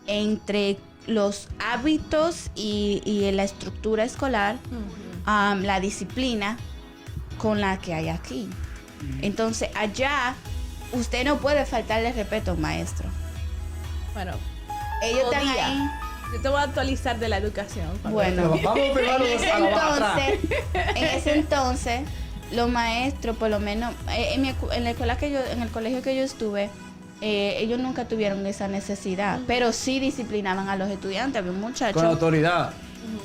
Speaker 3: entre los hábitos y la estructura escolar, la disciplina con la que hay aquí. Entonces, allá usted no puede faltarle respeto a un maestro.
Speaker 2: Bueno,
Speaker 3: Ellos están
Speaker 2: podía.
Speaker 3: ahí.
Speaker 2: Yo te voy a actualizar de la educación.
Speaker 3: Bueno,
Speaker 1: Vamos primero
Speaker 3: en ese
Speaker 1: a la baja atrás.
Speaker 3: en ese entonces, los maestros, por lo menos, en el colegio que yo estuve, ellos nunca tuvieron esa necesidad, pero sí disciplinaban a los estudiantes. Había un muchacho
Speaker 1: Con autoridad.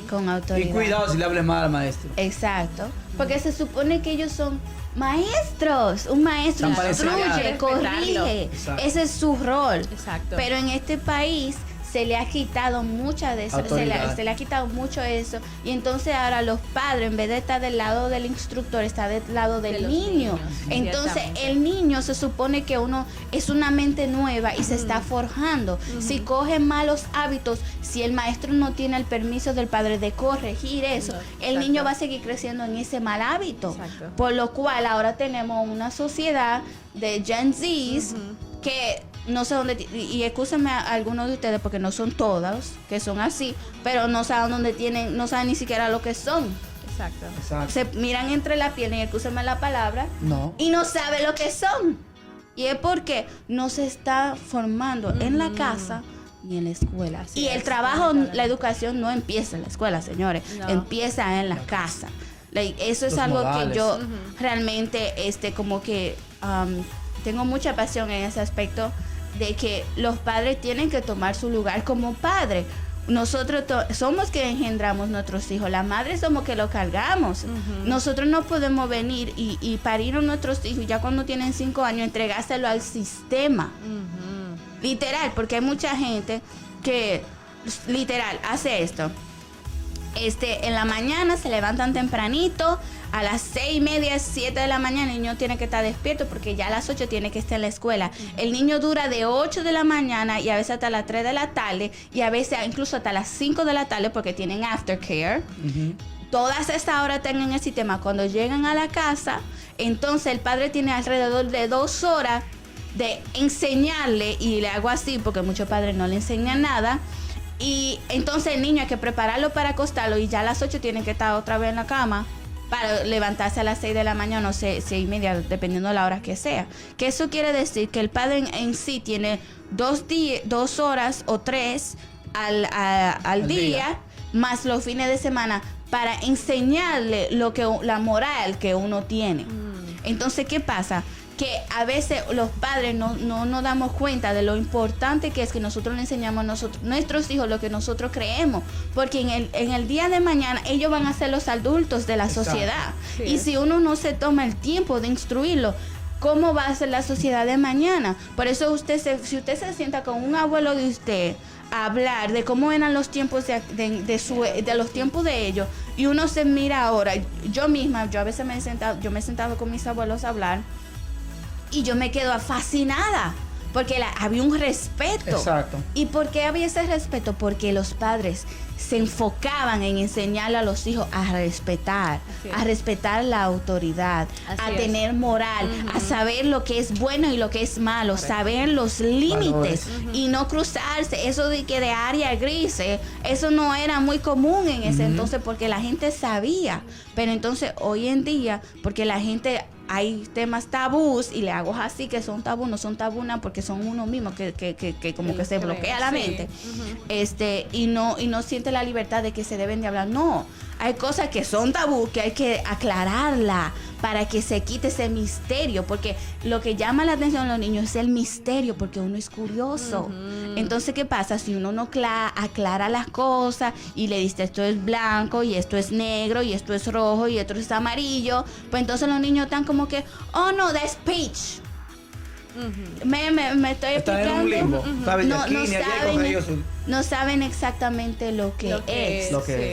Speaker 3: con autoridad.
Speaker 1: Y cuidado si le hables mal al maestro.
Speaker 3: Exacto, porque se supone que ellos son maestros. Un maestro
Speaker 1: Están para
Speaker 3: instruye,
Speaker 1: enseñar.
Speaker 3: corrige.
Speaker 1: Exacto.
Speaker 3: Ese es su rol.
Speaker 2: Exacto.
Speaker 3: Pero en este país se le ha quitado mucha de eso,
Speaker 1: Autoridad.
Speaker 3: se le ha quitado mucho eso. Y entonces ahora los padres, en vez de estar del lado del instructor, está del lado
Speaker 2: De
Speaker 3: del
Speaker 2: los
Speaker 3: niño.
Speaker 2: niños,
Speaker 3: Entonces
Speaker 2: ciertamente.
Speaker 3: el niño se supone que uno es una mente nueva y se está forjando. Si coge malos hábitos, si el maestro no tiene el permiso del padre de corregir eso,
Speaker 2: No,
Speaker 3: el
Speaker 2: exacto.
Speaker 3: niño va a seguir creciendo en ese mal hábito.
Speaker 2: Exacto.
Speaker 3: Por lo cual ahora tenemos una sociedad de Gen Zs que no sé dónde, y excúsenme a algunos de ustedes porque no son todos que son así, pero no saben dónde tienen, no saben ni siquiera lo que son.
Speaker 2: Exacto.
Speaker 1: Exacto.
Speaker 3: Se miran entre la piel, y excúsenme la palabra,
Speaker 1: No.
Speaker 3: y no saben lo que son. Y es porque no se está formando en la casa ni en la escuela.
Speaker 2: Así
Speaker 3: Y el
Speaker 2: es,
Speaker 3: trabajo,
Speaker 2: lamentablemente.
Speaker 3: la educación no empieza en la escuela, señores.
Speaker 2: No.
Speaker 3: Empieza en la casa. Eso es
Speaker 1: Los
Speaker 3: algo
Speaker 1: modales.
Speaker 3: que yo realmente, como que tengo mucha pasión en ese aspecto de que los padres tienen que tomar su lugar como padre. nosotros somos que engendramos nuestros hijos, las madres somos que los cargamos. Nosotros no podemos venir y parir a nuestros hijos ya cuando tienen 5 años, entregárselo al sistema. Literal, porque hay mucha gente que literal hace esto. En la mañana se levantan tempranito, a las 6:30, 7 de la mañana el niño tiene que estar despierto porque ya a las 8 tiene que estar en la escuela. El niño dura de 8 de la mañana y a veces hasta las 3 de la tarde y a veces incluso hasta las 5 de la tarde porque tienen aftercare. Todas estas horas están en el sistema. Cuando llegan a la casa, entonces el padre tiene alrededor de 2 horas de enseñarle, y le hago así porque muchos padres no le enseñan nada. Y entonces el niño hay que prepararlo para acostarlo y ya a las 8 tiene que estar otra vez en la cama para levantarse a las 6 de la mañana o 6:30, dependiendo de la hora que sea. Que eso quiere decir que el padre en sí tiene 2 horas o 3 al día, más los fines de semana, para enseñarle la moral que uno tiene. Entonces, ¿qué pasa? Que a veces los padres no nos damos cuenta de lo importante que es que nosotros le enseñamos a nuestros hijos lo que nosotros creemos, porque en el día de mañana ellos van a ser los adultos de la sociedad. Sí. Y si uno no se toma el tiempo de instruirlo, ¿cómo va a ser la sociedad de mañana? Por eso si usted se sienta con un abuelo de usted a hablar de cómo eran los tiempos de los tiempos de ellos, y uno se mira ahora, yo a veces me he sentado con mis abuelos a hablar, y yo me quedo fascinada porque había un respeto.
Speaker 1: Exacto.
Speaker 3: ¿Y por qué había ese respeto? Porque los padres se enfocaban en enseñarle a los hijos a respetar la autoridad, tener moral, a saber lo que es bueno y lo que es malo, saber los límites y no cruzarse. Eso de que de área grises, eso no era muy común en ese entonces porque la gente sabía. Pero entonces hoy en día, porque la gente... hay temas tabús y le hago así que son tabú, no son tabú nada porque son uno mismo que como que se bloquea la mente. Y no siente la libertad de que se deben de hablar. No, hay cosas que son tabú que hay que aclararla para que se quite ese misterio, porque lo que llama la atención a los niños es el misterio, porque uno es curioso. Entonces, ¿qué pasa? Si uno no aclara las cosas y le dice esto es blanco y esto es negro y esto es rojo y esto es amarillo, pues entonces los niños están como que, oh no, that's peach. Me estoy explicando. No saben exactamente lo que es.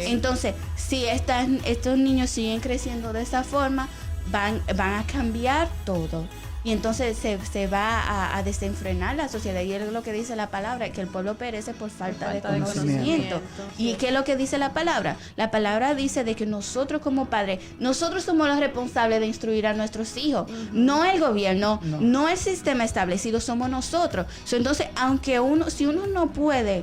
Speaker 3: Entonces, si estos niños siguen creciendo de esa forma, van a cambiar todo. Y entonces se va a desenfrenar la sociedad. Y es lo que dice la palabra, que el pueblo perece por falta de conocimiento. ¿Y qué es lo que dice la palabra? La palabra dice de que nosotros como padres, nosotros somos los responsables de instruir a nuestros hijos. No el gobierno, no el sistema establecido, somos nosotros. Entonces, si uno no puede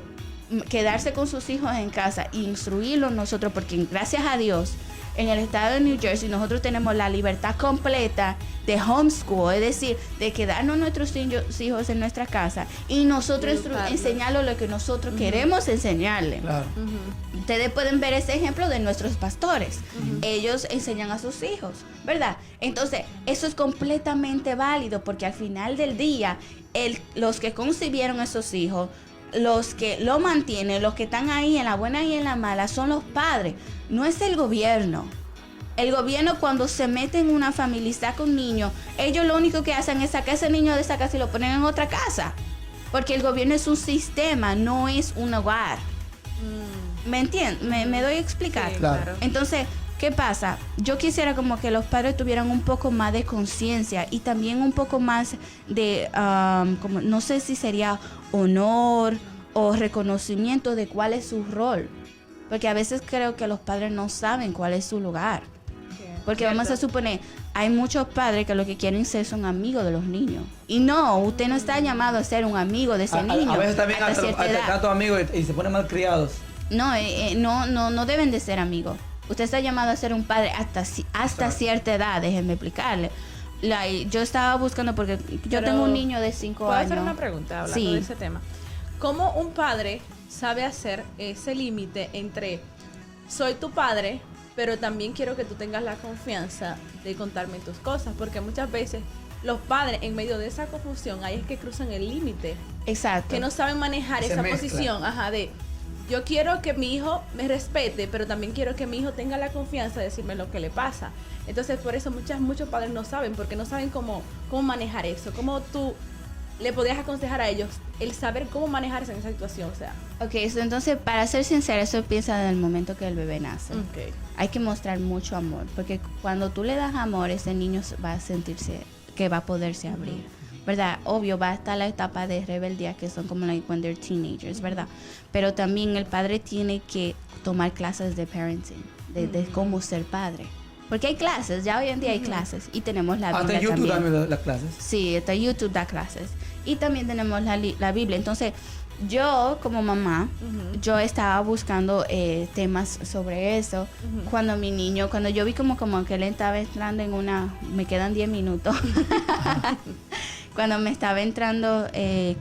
Speaker 3: quedarse con sus hijos en casa e instruirlos nosotros, porque gracias a Dios, en el estado de New Jersey nosotros tenemos la libertad completa de homeschool, es decir, de quedarnos nuestros hijos en nuestra casa y nosotros enseñarles lo que nosotros queremos enseñarles. Claro. Ustedes pueden ver ese ejemplo de nuestros pastores. Ellos enseñan a sus hijos, ¿verdad? Entonces, eso es completamente válido porque al final del día, los que concibieron a esos hijos, los que lo mantienen, los que están ahí en la buena y en la mala, son los padres, no es el gobierno. El gobierno, cuando se mete en una familia y saca un niño, ellos lo único que hacen es sacar ese niño de esa casa y lo ponen en otra casa. Porque el gobierno es un sistema, no es un hogar. ¿Me entiendes? ¿Me doy a explicar?
Speaker 2: Sí, claro.
Speaker 3: Entonces, ¿qué pasa? Yo quisiera como que los padres tuvieran un poco más de conciencia y también un poco más de, como, no sé si sería honor o reconocimiento de cuál es su rol. Porque a veces creo que los padres no saben cuál es su lugar. Porque vamos a suponer, hay muchos padres que lo que quieren ser son amigos de los niños. Y no, usted no está llamado a ser un amigo de ese niño.
Speaker 1: A veces también hasta tantos amigos y se ponen mal criados.
Speaker 3: No deben de ser amigos. Usted está llamado a ser un padre hasta cierta edad, déjenme explicarle. Yo estaba buscando porque yo tengo un niño de 5 años.
Speaker 2: ¿Puedo hacer una pregunta hablando de ese tema? ¿Cómo un padre sabe hacer ese límite entre soy tu padre, pero también quiero que tú tengas la confianza de contarme tus cosas? Porque muchas veces los padres, en medio de esa confusión, ahí es que cruzan el límite.
Speaker 3: Exacto.
Speaker 2: Que no saben manejar esa posición, de yo quiero que mi hijo me respete, pero también quiero que mi hijo tenga la confianza de decirme lo que le pasa. Entonces, por eso muchos padres no saben, porque no saben cómo manejar eso, cómo tú le podrías aconsejar a ellos el saber cómo manejarse en esa situación, o sea.
Speaker 3: Ok, entonces, para ser sincera, eso empieza desde el momento que el bebé nace.
Speaker 2: Okay.
Speaker 3: Hay que mostrar mucho amor, porque cuando tú le das amor, ese niño va a sentirse que va a poderse abrir, ¿verdad? Obvio, va a estar la etapa de rebeldía, que son como like when they're teenagers, ¿verdad? Pero también el padre tiene que tomar clases de parenting, de cómo ser padre. Porque hay clases, ya hoy en día hay clases, y tenemos la Biblia
Speaker 1: hasta en YouTube también las clases.
Speaker 3: Sí, hasta YouTube da clases. Y también tenemos la Biblia. Entonces, yo como mamá, yo estaba buscando temas sobre eso. Cuando yo vi como que él estaba entrando en me quedan 10 minutos. Cuando me estaba entrando,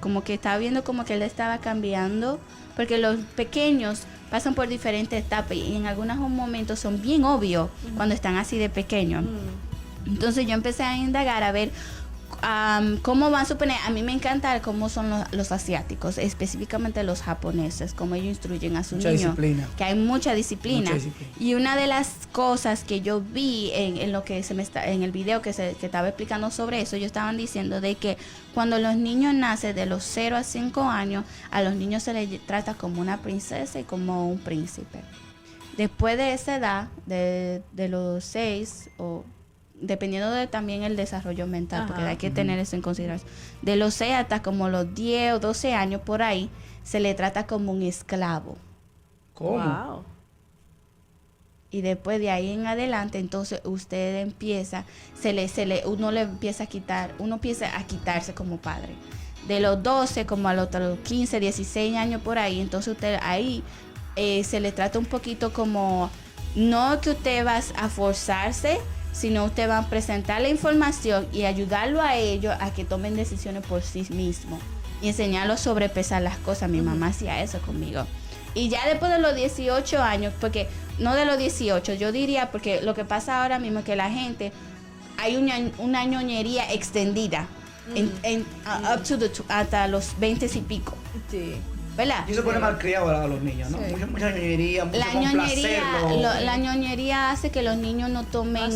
Speaker 3: como que estaba viendo como que él estaba cambiando, porque los pequeños pasan por diferentes etapas y en algunos momentos son bien obvios cuando están así de pequeños. Entonces yo empecé a indagar a ver cómo van a suponer. A mí me encanta cómo son los asiáticos, específicamente los japoneses, cómo ellos instruyen a sus niños.
Speaker 1: Disciplina.
Speaker 3: Que hay mucha disciplina. Y una de las cosas que yo vi en lo que en el video que estaba explicando sobre eso, ellos estaban diciendo de que cuando los niños nacen de los 0 a 5 años, a los niños se les trata como una princesa y como un príncipe. Después de esa edad, de los 6 o dependiendo de también el desarrollo mental, porque hay que tener eso en consideración. De los 6 hasta como los 10 o 12 años por ahí, se le trata como un esclavo.
Speaker 1: ¿Cómo?
Speaker 2: Wow.
Speaker 3: Y después de ahí en adelante, entonces usted empieza, uno empieza a quitarse como padre. De los 12 como a los 15, 16 años por ahí, entonces usted ahí se le trata un poquito como, no que usted va a forzarse, sino usted va a presentar la información y ayudarlo a ellos a que tomen decisiones por sí mismos y enseñarlos a sobrepesar las cosas. Mi mamá hacía eso conmigo. Y ya después de los 18 años, porque no de los 18, yo diría, porque lo que pasa ahora mismo es que la gente, hay una ñoñería extendida hasta los 20 y pico.
Speaker 2: Sí.
Speaker 3: ¿Verdad?
Speaker 1: Y eso pone malcriado a los niños, ¿no?
Speaker 2: Sí.
Speaker 1: Mucha ñoñería, mucho complacerlo.
Speaker 3: La ñoñería hace que los niños no tomen...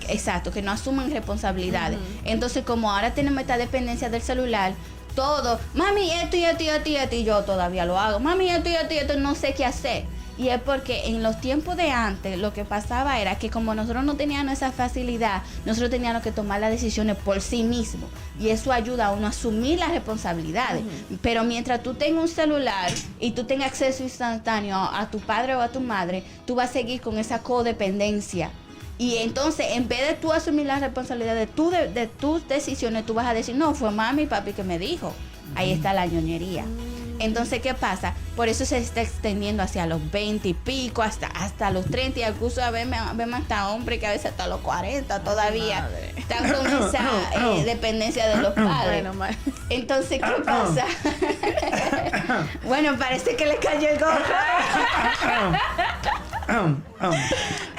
Speaker 3: Exacto, que no asuman responsabilidades. Entonces, como ahora tenemos esta dependencia del celular, todo, mami, esto y esto y esto y esto, y yo todavía lo hago. Mami, esto y esto y esto, no sé qué hacer. Y es porque en los tiempos de antes lo que pasaba era que como nosotros no teníamos esa facilidad, nosotros teníamos que tomar las decisiones por sí mismos. Y eso ayuda a uno a asumir las responsabilidades. Pero mientras tú tengas un celular y tú tengas acceso instantáneo a tu padre o a tu madre, tú vas a seguir con esa codependencia. Y entonces, en vez de tú asumir las responsabilidades de tus decisiones, tú vas a decir, no, fue mami y papi que me dijo. Ahí está la ñoñería. Entonces, ¿qué pasa? Por eso se está extendiendo hacia los 20 y pico, hasta los 30, y incluso vemos hasta hombres que a veces hasta los 40 todavía están con esa dependencia de los padres. Entonces, ¿qué pasa? Bueno, parece que le cayó el gorro.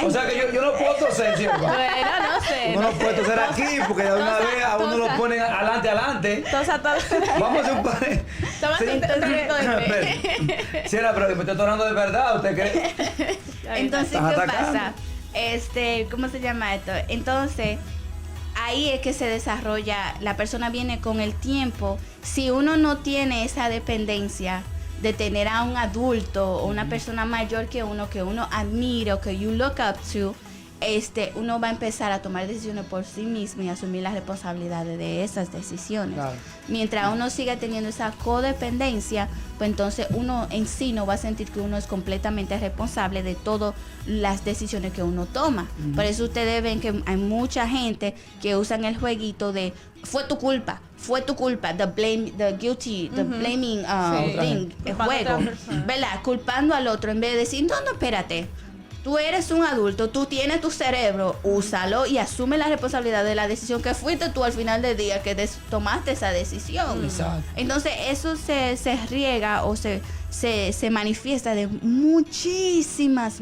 Speaker 1: O sea que yo no puedo toser, ¿cierto?
Speaker 2: Bueno, no sé.
Speaker 1: Uno no puede toser aquí porque de una vez a uno lo ponen adelante.
Speaker 2: Tosa.
Speaker 1: Vamos a hacer un par.
Speaker 2: Tómate un traguito de té.
Speaker 1: Sí, pero me estoy tornando de verdad, ¿usted cree?
Speaker 3: Entonces, ¿qué pasa? ¿Cómo se llama esto? Entonces, ahí es que se desarrolla, la persona viene con el tiempo. Si uno no tiene esa dependencia de tener a un adulto o una persona mayor que uno admira o que you look up to, uno va a empezar a tomar decisiones por sí mismo y asumir las responsabilidades de esas decisiones. Claro. Mientras uno siga teniendo esa codependencia, pues entonces uno en sí no va a sentir que uno es completamente responsable de todas las decisiones que uno toma. Por eso ustedes ven que hay mucha gente que usan el jueguito de fue tu culpa, the blaming thing, el juego, ¿verdad? Culpando al otro en vez de decir, no, espérate. Tú eres un adulto, tú tienes tu cerebro, úsalo y asume la responsabilidad de la decisión que fuiste tú al final del día que tomaste esa decisión.
Speaker 1: Exacto.
Speaker 3: Entonces eso se riega o se manifiesta de muchísimas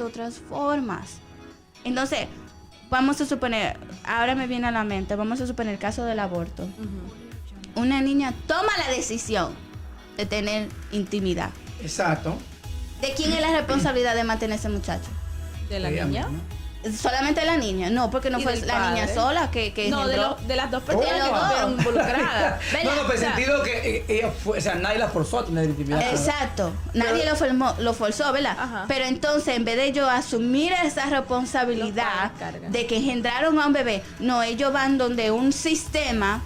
Speaker 3: otras formas. Entonces, vamos a suponer, ahora me viene a la mente, vamos a suponer el caso del aborto. Una niña toma la decisión de tener intimidad.
Speaker 1: Exacto.
Speaker 3: ¿De quién es la responsabilidad de mantener ese muchacho?
Speaker 2: De la
Speaker 1: Ella
Speaker 2: niña.
Speaker 1: misma.
Speaker 3: Solamente la niña, no, porque no
Speaker 2: Y
Speaker 3: fue
Speaker 2: del
Speaker 3: la niña
Speaker 2: padre.
Speaker 3: sola que
Speaker 2: No,
Speaker 3: engendró.
Speaker 2: de las dos personas
Speaker 3: De los
Speaker 2: que
Speaker 3: dos.
Speaker 2: estuvieron involucradas.
Speaker 1: No, no, pero
Speaker 2: O
Speaker 1: en
Speaker 2: sea,
Speaker 1: sentido que ella fue, o sea, nadie la forzó a tener intimidad. con él.
Speaker 3: Exacto, nadie lo forzó, ¿verdad?
Speaker 2: Ajá.
Speaker 3: Pero entonces, en vez de ellos asumir esa responsabilidad
Speaker 2: Los padres cargan.
Speaker 3: de que engendraron a un bebé, no, ellos van donde un sistema,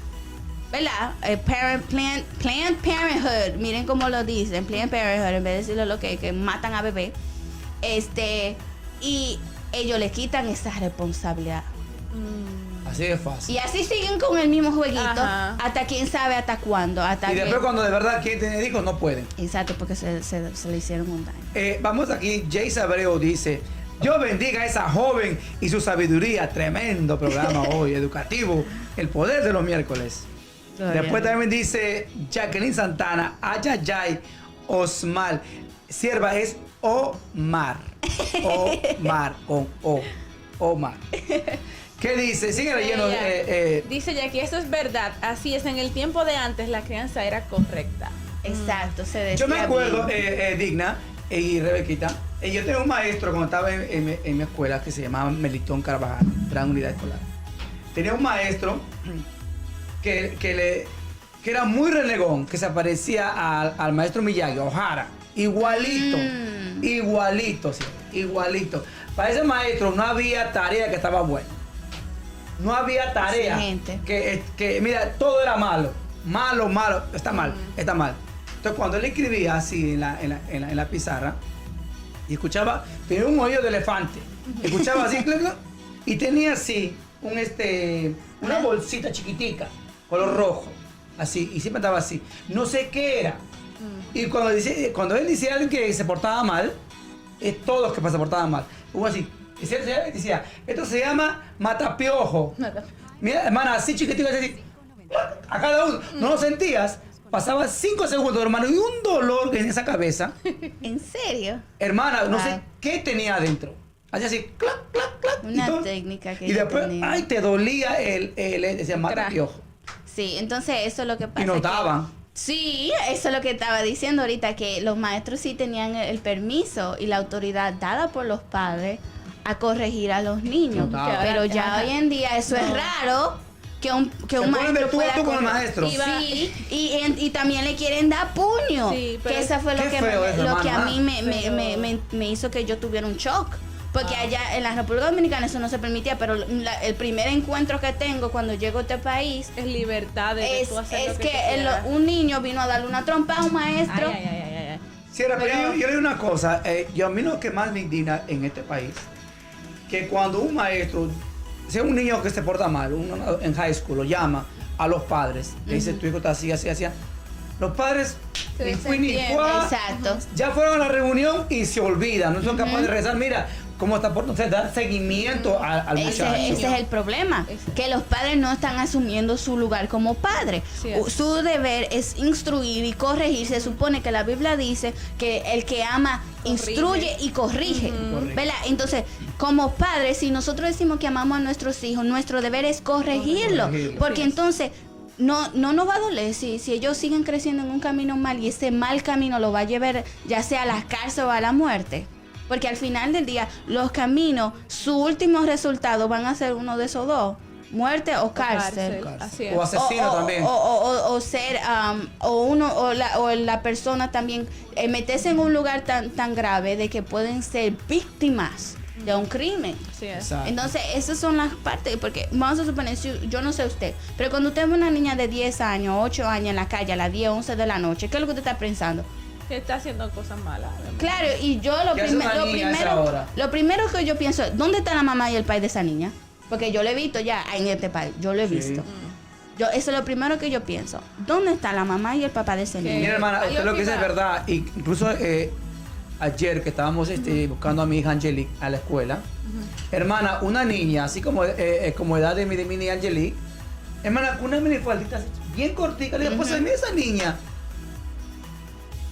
Speaker 3: ¿verdad? Planned Parenthood, miren cómo lo dicen, Planned Parenthood, en vez de decirlo lo que matan a bebé, y ellos le quitan esa responsabilidad.
Speaker 1: Así de fácil.
Speaker 3: Y así siguen con el mismo jueguito,
Speaker 2: Ajá.
Speaker 3: hasta quién sabe hasta cuándo. Hasta
Speaker 1: Y
Speaker 3: que-
Speaker 1: después cuando de verdad quieren tener hijos, no pueden.
Speaker 3: Exacto, porque se le hicieron un daño.
Speaker 1: Vamos aquí, Jay Abreu dice, Dios bendiga a esa joven y su sabiduría. Tremendo programa hoy, educativo. El poder de los miércoles.
Speaker 3: Gloria
Speaker 1: Después
Speaker 3: a Dios.
Speaker 1: también dice Jacqueline Santana, Ayayay, Osmal. Sierva es Omar. Omar, con O. Omar. ¿Qué dice? Sigue leyendo.
Speaker 2: Dice Jackie, eso es verdad. Así es, en el tiempo de antes la crianza era correcta.
Speaker 3: Exacto, se decía
Speaker 1: Yo me acuerdo,
Speaker 3: bien.
Speaker 1: Digna y Rebequita, yo tenía un maestro cuando estaba en mi escuela que se llamaba Melitón Carvajal, gran unidad escolar. Tenía un maestro que era muy renegón, que se parecía al maestro Miyagi, O'Hara, igualito, igualito, sí, igualito. Para ese maestro no había tarea que estaba buena. No había tarea
Speaker 3: Exigente.
Speaker 1: que mira, todo era malo, malo, está mal, está mal. Entonces cuando él escribía así en la pizarra y escuchaba, tenía un oído de elefante, escuchaba así clac, clac, y tenía así una bolsita chiquitica, color rojo, así, y siempre estaba así. No sé qué era. Y cuando él decía a alguien que se portaba mal, todos que se portaban mal, hubo así. Decía, esto se llama matapiojo. Mira, hermana, así chiquitito, así, a cada uno. No lo sentías. Pasaba 5 segundos, hermano, y un dolor en esa cabeza.
Speaker 3: ¿En serio?
Speaker 1: Hermana, no sé
Speaker 3: Ay.
Speaker 1: qué tenía adentro. Hacía así, clac, clac, clac.
Speaker 3: Una
Speaker 1: y todo.
Speaker 3: técnica que
Speaker 1: Y
Speaker 3: yo
Speaker 1: después,
Speaker 3: tenía.
Speaker 1: ay, te dolía decía, matapiojo.
Speaker 3: Sí, entonces eso es lo que pasa.
Speaker 1: Y nos
Speaker 3: que-
Speaker 1: daban.
Speaker 3: Sí, eso es lo que estaba diciendo ahorita, que los maestros sí tenían el permiso y la autoridad dada por los padres a corregir a los niños.
Speaker 1: Notable.
Speaker 3: Pero ya
Speaker 2: Ajá.
Speaker 3: hoy en día eso es
Speaker 2: No.
Speaker 3: raro que un
Speaker 1: ponen
Speaker 3: maestro
Speaker 1: de tú a
Speaker 3: pueda
Speaker 1: tú con el
Speaker 3: corregir.
Speaker 1: maestro.
Speaker 3: Sí, y también le quieren dar puño.
Speaker 2: Sí, pero
Speaker 3: que eso fue lo
Speaker 1: qué
Speaker 3: que,
Speaker 1: feo eso,
Speaker 3: lo que a
Speaker 1: hermana.
Speaker 3: mí
Speaker 2: Pero-
Speaker 3: me hizo que yo tuviera un shock. Porque allá en la República Dominicana eso no se permitía, pero el primer encuentro que tengo cuando llego a este país
Speaker 2: Es libertad de
Speaker 3: es
Speaker 2: tú hacer
Speaker 3: que,
Speaker 2: lo que tú quieras.
Speaker 3: un niño vino a darle una trompa a un maestro.
Speaker 2: Ay.
Speaker 1: Sí, pero
Speaker 3: Pero-
Speaker 1: yo le digo una cosa, a mí lo que más me indigna en este país, que cuando un maestro, sea un niño que se porta mal, uno en high school, lo llama a los padres, le dice, tu hijo está así, los padres
Speaker 2: Se
Speaker 1: ni fui ni
Speaker 2: desentienden.
Speaker 1: fue,
Speaker 3: Exacto.
Speaker 1: ya fueron a la reunión y se olvidan, no son capaces de rezar, mira, cómo está por entonces dar seguimiento al muchacho.
Speaker 3: Ese es el problema,
Speaker 2: Exacto.
Speaker 3: que los padres no están asumiendo su lugar como padre.
Speaker 2: Sí, es.
Speaker 3: Su deber es instruir y corregir. Se supone que la Biblia dice que el que ama instruye y corrige,
Speaker 1: Correcto.
Speaker 3: ¿verdad? Entonces, como padres, si nosotros decimos que amamos a nuestros hijos, nuestro deber es corregirlo,
Speaker 1: Corregirlo.
Speaker 3: porque
Speaker 2: Así es.
Speaker 3: entonces no nos va a doler si ellos siguen creciendo en un camino mal y ese mal camino lo va a llevar ya sea a la cárcel o a la muerte. Porque al final del día, los caminos, su último resultado van a ser uno de esos dos: muerte o cárcel.
Speaker 2: Así es.
Speaker 1: O asesino también.
Speaker 3: O ser, o la persona también, meterse en un lugar tan grave de que pueden ser víctimas de un crimen.
Speaker 2: Así es.
Speaker 1: Exacto.
Speaker 3: Entonces, esas son las partes, porque vamos a suponer, yo no sé usted, pero cuando usted ve una niña de 10 años, 8 años en la calle a las 10, 11 de la noche, ¿qué es lo que usted está pensando?
Speaker 2: Que está haciendo cosas malas.
Speaker 3: Claro, y yo
Speaker 1: ¿Qué hace una niña a esa hora?
Speaker 3: lo primero que yo pienso es, ¿dónde está la mamá y el padre de esa niña? Porque yo lo he visto ya en este país, yo lo he
Speaker 1: Sí.
Speaker 3: visto. Eso es lo primero que yo pienso. ¿Dónde está la mamá y el papá de ese
Speaker 2: Que-
Speaker 3: niño?
Speaker 1: Mira, hermana,
Speaker 2: Ahí
Speaker 1: usted lo que dice es
Speaker 2: opina.
Speaker 1: verdad. Incluso ayer que estábamos buscando a mi hija Angelique a la escuela, hermana, una niña, así como edad de mi niña Angelique, hermana, con una minifaldita bien cortica, le digo, pues mira esa niña.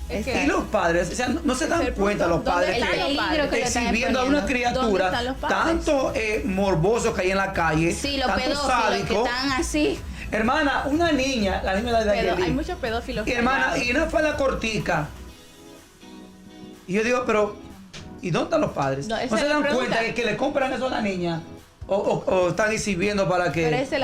Speaker 2: Es
Speaker 3: que-
Speaker 1: Y los padres, o sea, no se dan
Speaker 2: el
Speaker 1: cuenta
Speaker 2: punto.
Speaker 1: los padres
Speaker 2: ¿Dónde
Speaker 1: que
Speaker 2: están los padres?
Speaker 3: que le están
Speaker 1: exhibiendo a una
Speaker 3: exponiendo.
Speaker 1: criatura
Speaker 2: ¿Dónde están los padres?
Speaker 1: tanto morboso que hay en la calle,
Speaker 3: Sí, los
Speaker 1: tanto
Speaker 3: pedófilos que
Speaker 1: sádico.
Speaker 3: están así.
Speaker 1: Hermana, una niña, la niña de
Speaker 2: Pero hay
Speaker 1: Ayelín.
Speaker 2: muchos pedófilos.
Speaker 1: Y hermana,
Speaker 2: callados.
Speaker 1: y una falda cortica. Y yo digo, pero, ¿y dónde están los padres?
Speaker 2: No,
Speaker 1: ¿No,
Speaker 2: esa
Speaker 1: se
Speaker 2: es la
Speaker 1: dan
Speaker 2: pregunta.
Speaker 1: cuenta que le compran eso a la niña? O están exhibiendo para que...
Speaker 2: Pero esa es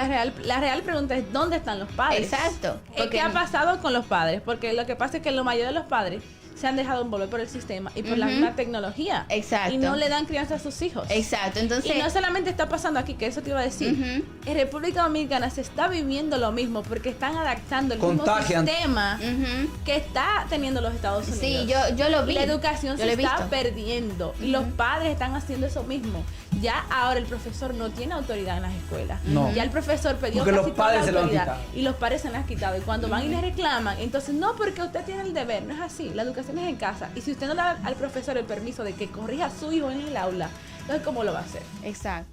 Speaker 2: la real pregunta es ¿dónde están los padres?
Speaker 3: Exacto.
Speaker 2: ¿Qué ha pasado con los padres? Porque lo que pasa es que la mayoría de los padres se han dejado envolver por el sistema y por la
Speaker 3: Ujú.
Speaker 2: misma tecnología.
Speaker 3: Exacto.
Speaker 2: Y no le dan crianza a sus hijos.
Speaker 3: Exacto. Entonces,
Speaker 2: Y no solamente está pasando aquí, que eso te iba a decir.
Speaker 3: Ujú.
Speaker 2: En República Dominicana se está viviendo lo mismo porque están adaptando el
Speaker 1: Contagian.
Speaker 2: mismo sistema
Speaker 3: ujú.
Speaker 2: que está teniendo los Estados Unidos.
Speaker 3: Sí, yo lo vi.
Speaker 2: La educación
Speaker 3: Yo
Speaker 2: se
Speaker 3: lo he
Speaker 2: está
Speaker 3: visto.
Speaker 2: perdiendo y los padres están haciendo eso mismo. Ya ahora el profesor no tiene autoridad en las escuelas.
Speaker 1: No.
Speaker 2: Ya el profesor pidió
Speaker 1: Porque los
Speaker 2: casi toda
Speaker 1: padres
Speaker 2: la
Speaker 1: se lo han
Speaker 2: autoridad
Speaker 1: quitado.
Speaker 2: y los padres se lo han quitado. Y cuando van y le reclaman, entonces no, porque usted tiene el deber. No es así. La educación es en casa. Y si usted no le da al profesor el permiso de que corrija a su hijo en el aula, entonces ¿cómo lo va a hacer?
Speaker 3: Exacto.